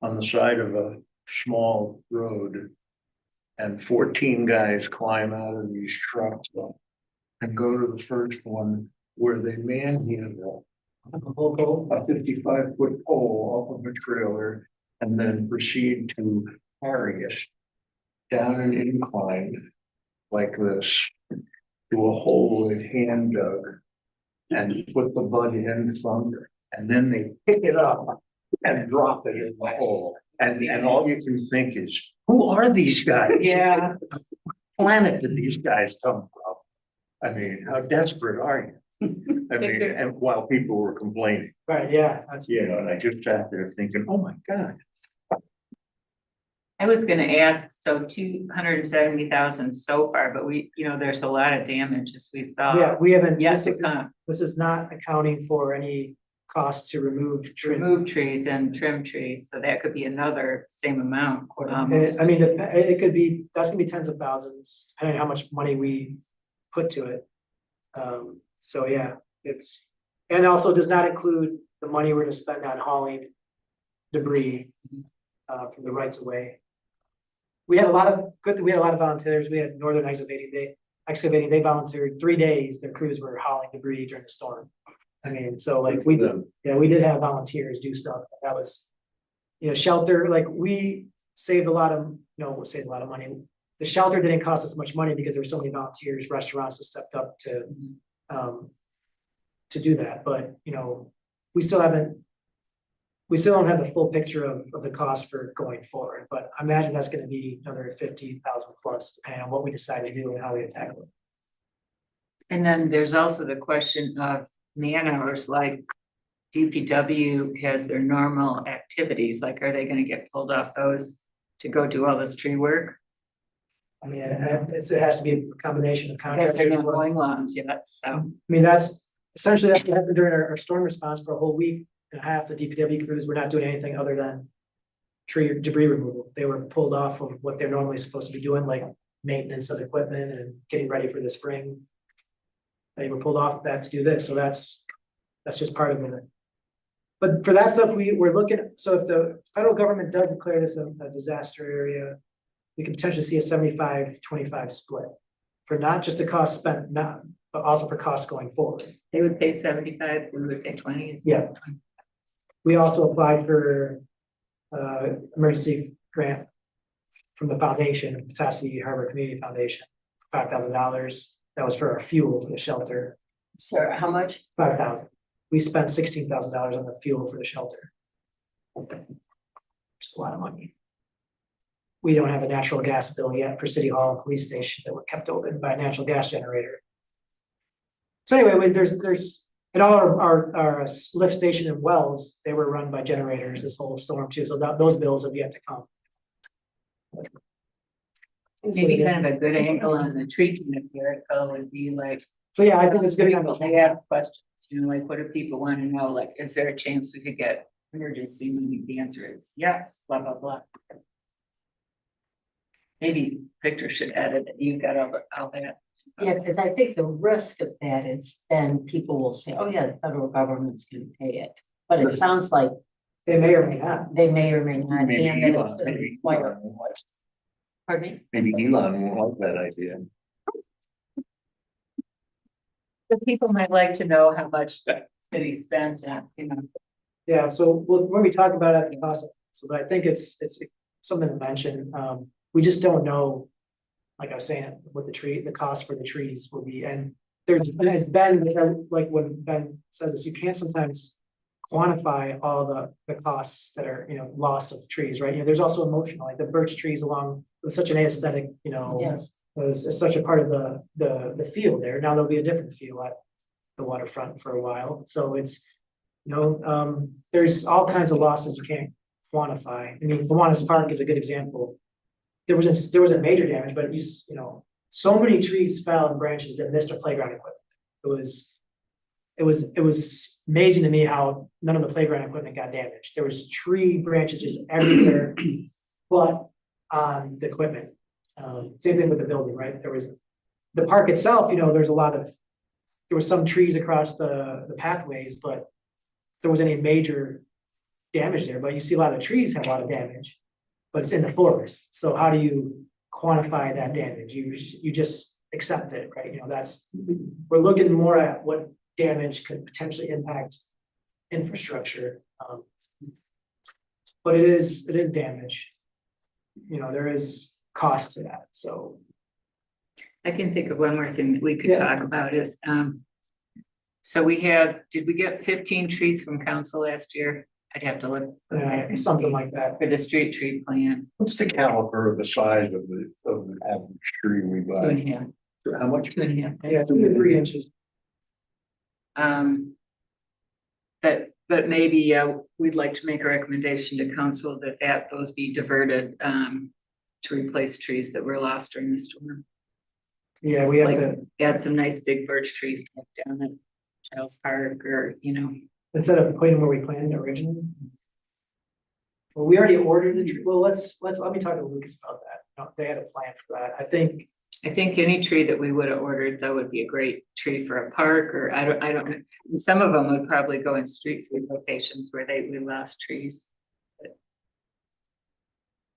on the side of a small road. And 14 guys climb out of these trucks and go to the first one where they manhandle a 55-foot pole off of a trailer and then proceed to carry it down an incline like this to a hole with hand dug and put the butt end from, and then they pick it up and drop it in the hole. And all you can think is, who are these guys? yeah, What planet did these guys come from? I mean, how desperate are you? I mean, and while people were complaining, Right, yeah, that's. you know, and I just sat there thinking, oh my God. I was gonna ask, so 270,000 so far, but there's a lot of damage as we saw. Yeah, we haven't, Yes, to come, this is not accounting for any cost to remove trim. remove trees and trim trees, so that could be another same amount. I mean, it could be, that's gonna be tens of thousands, depending on how much money we put to it. So yeah, and also does not include the money we're gonna spend on hauling debris from the rights of way. We had a lot of volunteers. We had Northern Excavating, they volunteered 3 days. Their crews were hauling debris during the storm. I mean, so like we did have volunteers do stuff. That was, shelter, like we saved a lot of money. The shelter didn't cost us much money because there were so many volunteers, restaurants that stepped up to do that. But, we still don't have the full picture of the cost for going forward, but I imagine that's gonna be another 50,000 plus, depending on what we decide to do and how we tackle it. And then there's also the question of man hours, like DPW has their normal activities, like are they gonna get pulled off those to go do all this tree work? I mean, it has to be a combination of I guess they're contractors. not going lawns yet, so. I mean, that's essentially what happened during our storm response for a whole week and a half. The DPW crews were not doing anything other than tree debris removal. They were pulled off of what they're normally supposed to be doing, like maintenance of equipment and getting ready for the spring. They were pulled off that to do this, so that's just part of it. But for that stuff, we're looking, so if the federal government does declare this a disaster area, we could potentially see a 75-25 split for not just the cost spent, not, but also for costs going forward. They would pay 75, we would pay 20. Yeah. We also applied for emergency grant from the foundation, Petoskey Harbor Community Foundation, $5,000. That was for our fuel for the shelter, Sarah, how much? 5,000. We spent $16,000 on the fuel for the shelter. It's a lot of money. We don't have a natural gas bill yet for City Hall and Police Station that were kept open by a natural gas generator. So anyway, there's and all our lift station and wells, they were run by generators this whole storm too, so those bills have yet to come. Maybe kind of a good angle on the treatment here, would be like. So yeah, I think it's a good time. People, they have questions, you know, like what do people want to know? Like, is there a chance we could get emergency money? The answer is yes, blah, blah, blah. Maybe Victor should edit it. You've got all that. Yeah, because I think the risk of that is then people will say, oh yeah, the federal government's gonna pay it. But it sounds like They may or may not. they may or may not, Maybe and then it's Elon, gonna maybe require. Elon won't like- Pardon me? maybe Elon won't like that idea. The people might like to know how much the city spent on, you know. Yeah, so when we talk about it, the cost, so but I think it's something to mention. We just don't know. Like I was saying, what the cost for the trees will be, and as Ben, like when Ben says this, you can't sometimes quantify all the costs that are, you know, loss of trees, right? You know, there's also emotional, like the birch trees along, it was such an aesthetic, you know. Yes. Was such a part of the field there. Now there'll be a different feel at the waterfront for a while. So it's, you know, there's all kinds of losses you can't quantify. I mean, Kiwanis Park is a good example. There wasn't major damage, but you know, so many trees fell and branches that missed our playground equipment. It was amazing to me how none of the playground equipment got damaged. There was tree branches just everywhere, but on the equipment. Same thing with the building, right? There was the park itself, you know, there was some trees across the pathways, but there wasn't any major damage there, but you see a lot of the trees have a lot of damage, but it's in the forest. So how do you quantify that damage? You just accept it, right? You know, we're looking more at what damage could potentially impact infrastructure. But it is damage. You know, there is cost to that, so. I can think of one more thing that we could Yeah. talk about is, so did we get 15 trees from council last year? I'd have to look. Something like that. For the street tree plan, What's the caliper of the size of the average tree we buy? 2.5, How much? 2.5. Yeah, 2 to 3 inches. But maybe, we'd like to make a recommendation to council that those be diverted, to replace trees that were lost during the storm. Yeah, we have Like- to, Add some nice big birch trees down at Child's Park or, you know. instead of putting them where we planned originally. Well, we already ordered the tree. Well, let me talk to Lucas about that. No, they had a plan for that. I think Any tree that we would have ordered, that would be a great tree for a park, or I don't know. And some of them would probably go in street food locations where we lost trees.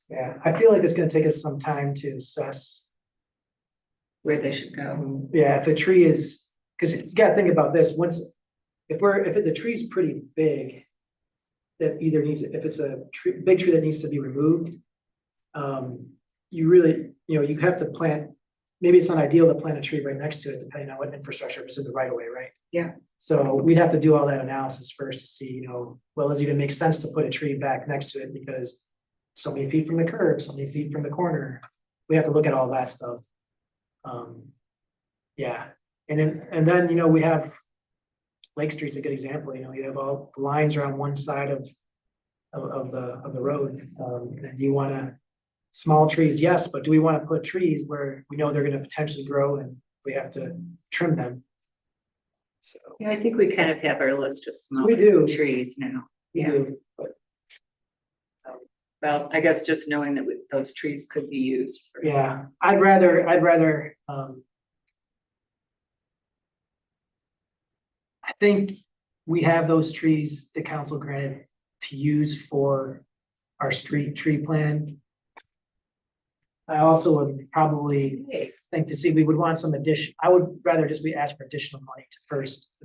yeah, I feel like it's gonna take us some time to assess. Where they should go. Yeah, if a tree is, because you gotta think about this, if the tree's pretty big. That either if it's a big tree that needs to be removed. You really, you know, you have to plant, maybe it's not ideal to plant a tree right next to it, depending on what infrastructure is in the right of way, right? Yeah. So we'd have to do all that analysis first to see, you know, well, does it even make sense to put a tree back next to it because. So many feet from the curb, so many feet from the corner, we have to look at all that stuff. Yeah, and then, you know, we have Lake Street's a good example, you know, you have all the lines are on one side of the road. And do you wanna, small trees, yes, but do we wanna put trees where we know they're gonna potentially grow and we have to trim them? So, Yeah, I think we kind of have our list of small we do, trees now. we Yeah. do, but Well, I guess just knowing that those trees could be used for. yeah, I'd rather, I think we have those trees the council granted to use for our street tree plan. I also would probably think to see, we would want some addition, I would rather just we ask for additional money to first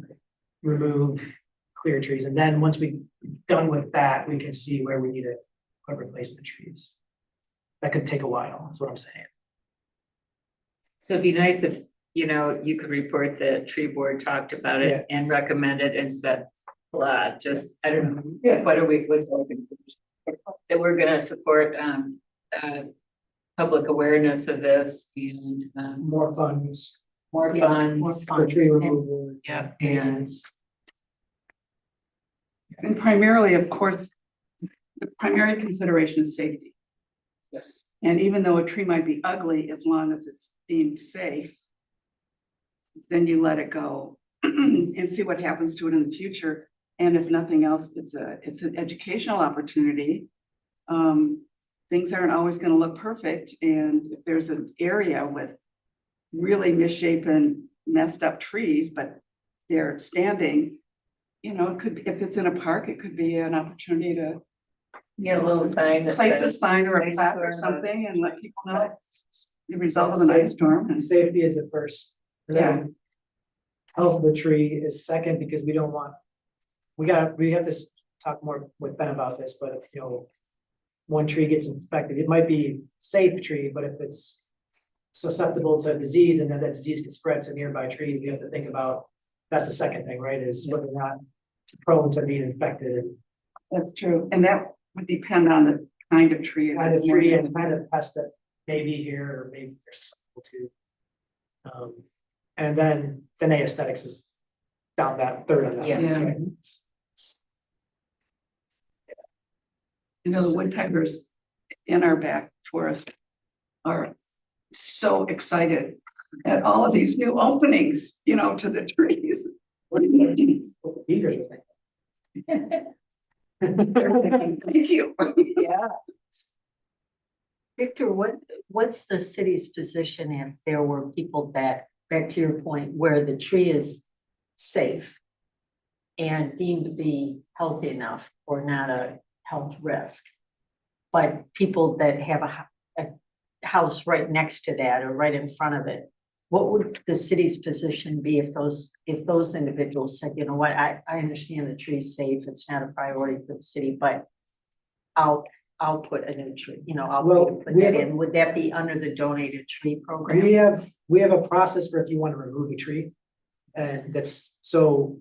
remove clear trees, and then once we're done with that, we can see where we need to put replacement trees. That could take a while, that's what I'm saying. So it'd be nice if, you know, you could report the tree board talked about it and recommended and said, blah, just, I don't know. Yeah. What's open? That we're gonna support, public awareness of this and, More funds more Yeah, funds. more for funds. tree And- removal. Yeah, and And primarily, of course, the primary consideration is safety. Yes. And even though a tree might be ugly, as long as it's deemed safe, then you let it go and see what happens to it in the future. And if nothing else, it's an educational opportunity. Things aren't always gonna look perfect, and if there's an area with really misshapen, messed up trees, but they're standing, you know, it could, if it's in a park, it could be an opportunity to get a little sign that place a says, sign or a Ice plaque or storm. something and let people know it's the result of an ice storm. And Safety is at first. And then health of the tree is second, because we don't want, we have to talk more with Ben about this, but if, you know, one tree gets infected, it might be safe tree, but if it's susceptible to disease and then that disease can spread to nearby trees, we have to think about, that's the second thing, right, is whether or not prone to being infected. that's true. And that would depend on the kind of tree. Kind of tree and kind of pest that may be here or maybe they're susceptible to. And then aesthetics is down that third of that. Yeah. list, Yeah. right? You know, the woodpeckers in our back forest are so excited at all of these new openings, you know, to the trees. What the beavers are thinking. They're thinking, thank you. yeah, Victor, what's the city's position if there were people that, back to your point, where the tree is safe and deemed to be healthy enough or not a health risk, but people that have a house right next to that or right in front of it, what would the city's position be if those individuals said, you know what, I understand the tree's safe, it's not a priority for the city, but I'll put a new tree, you know, I'll Well, put we that have in. Would that be under the donated tree program? We have a process for if you want to remove a tree. And that's, so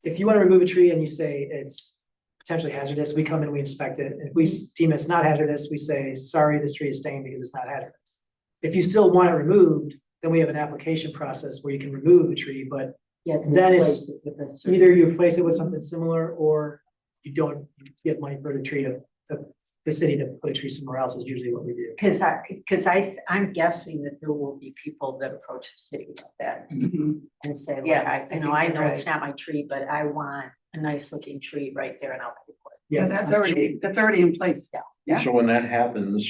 if you want to remove a tree and you say it's potentially hazardous, we come and we inspect it. If we deem it's not hazardous, we say, sorry, this tree is staying because it's not hazardous. If you still want it removed, then we have an application process where you can remove the tree, but Yeah, to Then replace it's it with a certain- either you replace it with something similar or you don't get money for the tree to, the city to put a tree somewhere else is usually what we do. I'm guessing that there will be people that approach the city about that Mhm. and say, like, Yeah, I think know you're it's not my tree, but I want a nice looking tree right there and I'll pay for it. Yeah, that's already in place. Yeah. So when that happens,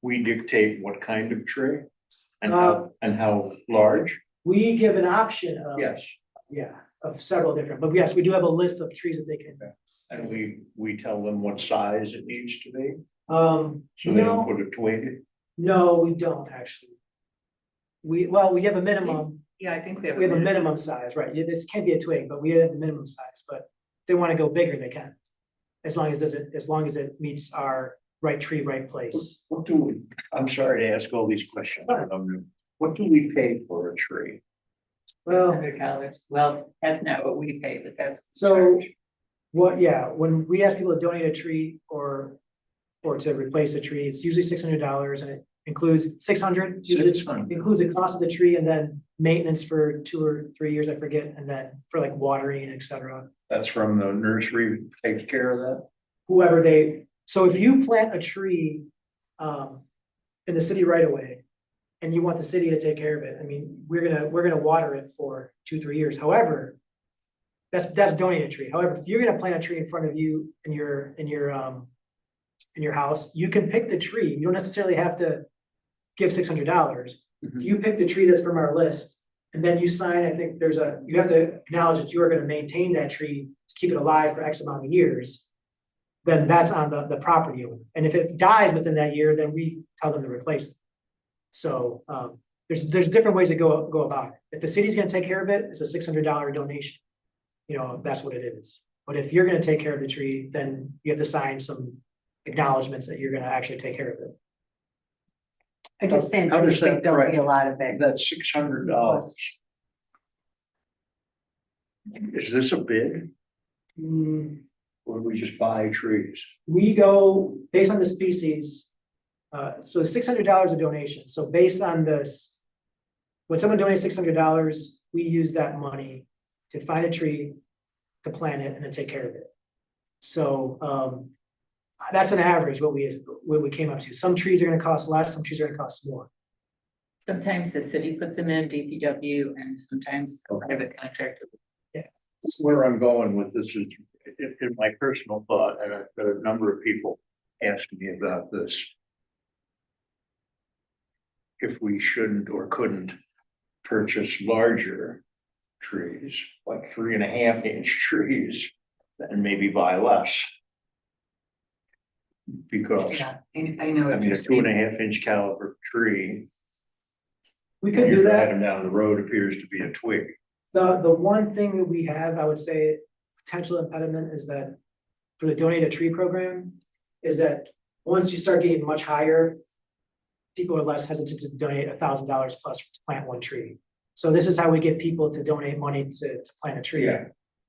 we dictate what kind of tree and how large? We give an option of. Yes, Yeah, of several different, but yes, we do have a list of trees that they can. and we tell them what size it needs to be, Um, so they don't no, put a twig. no, we don't actually. We have a minimum, yeah, I think we have a minimum size, right? Yeah, this can be a twig, but we have the minimum size, but if they want to go bigger, they can. As long as it meets our right tree, right place. What do we, I'm sorry to ask all these questions. What do we pay for a tree? Well, $100. Well, that's not what we pay, but that's. so when we ask people to donate a tree or to replace a tree, it's usually $600 and it includes 600. Usually 600. includes the cost of the tree and then maintenance for 2 or 3 years, I forget, and then for like watering, et cetera. That's from the nursery takes care of that? Whoever they, so if you plant a tree in the city right away, and you want the city to take care of it, I mean, we're gonna water it for 2, 3 years. However, that's donated tree. However, if you're gonna plant a tree in front of you in your house, you can pick the tree. You don't necessarily have to give $600. If you pick the tree that's from our list, and then you sign, I think you have to acknowledge that you are gonna maintain that tree to keep it alive for X amount of years, then that's on the property owner. And if it dies within that year, then we tell them to replace it. So, there's different ways to go about it. If the city's gonna take care of it, it's a $600 donation. You know, that's what it is. But if you're gonna take care of the tree, then you have to sign some acknowledgements that you're gonna actually take care of it. I just How does that anticipate there'll be price- a lot of it. That's $600. Is this a bid, or do we just buy trees? We go based on the species. So $600 a donation. So based on this, when someone donates $600, we use that money to find a tree, to plant it, and then take care of it. So that's an average, what we came up to. Some trees are gonna cost less, some trees are gonna cost more. Sometimes the city puts them in DPW and sometimes a private contractor. Where I'm going with this is, in my personal thought, and I've got a number of people asking me about this. If we shouldn't or couldn't purchase larger trees, like 3.5-inch trees, and maybe buy less. Because, Yeah, I know. I what mean, you're a saying. 2.5-inch caliber tree, We could do you're that. driving down the road, appears to be a twig. The one thing that we have, I would say, potential impediment is that for the donate a tree program, is that once you start getting much higher, people are less hesitant to donate $1,000 plus to plant one tree. So this is how we get people to donate money to plant a tree. Yeah.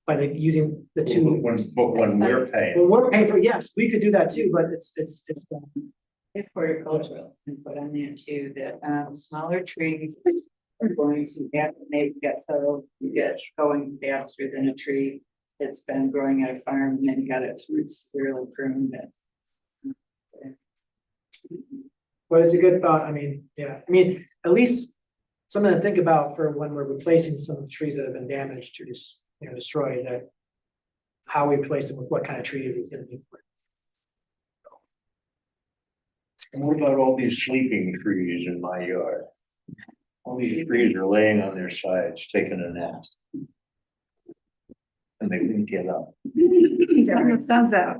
By using the two. But when we're paying, When we're paying for, yes, we could do that too, but it's. If horticultural, and put on there too, that smaller trees are going to have to maybe get settled, get going faster than a tree that's been growing at a farm and then got its roots severely pruned. But it's a good thought, I mean, yeah, I mean, at least something to think about for when we're replacing some of the trees that have been damaged or just, destroyed, that. How we replace them with what kind of trees is gonna be. and what about all these sleeping trees in my yard? All these trees are laying on their sides, taking a nap. And they didn't get up. Time the sun's out.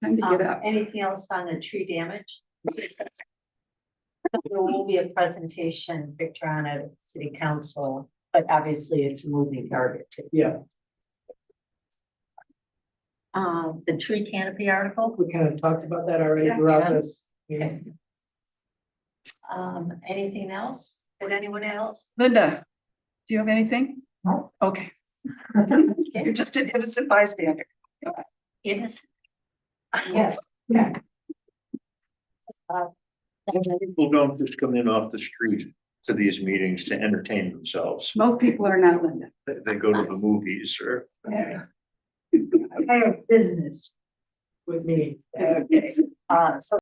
Time to get up. Anything else on the tree damage? There will be a presentation picture on it at city council, but obviously it's a moving target too. Yeah, The tree canopy article, we kind of talked about that already Yeah. throughout Yeah. this. meeting. anything else? Did anyone else? Linda, do you have anything? No. Okay. You're just an innocent bystander. Innocent? Yes. People don't just come in off the street to these meetings to entertain themselves. Most people are not, Linda. They go to the movies or. Yeah. I have business. With me. So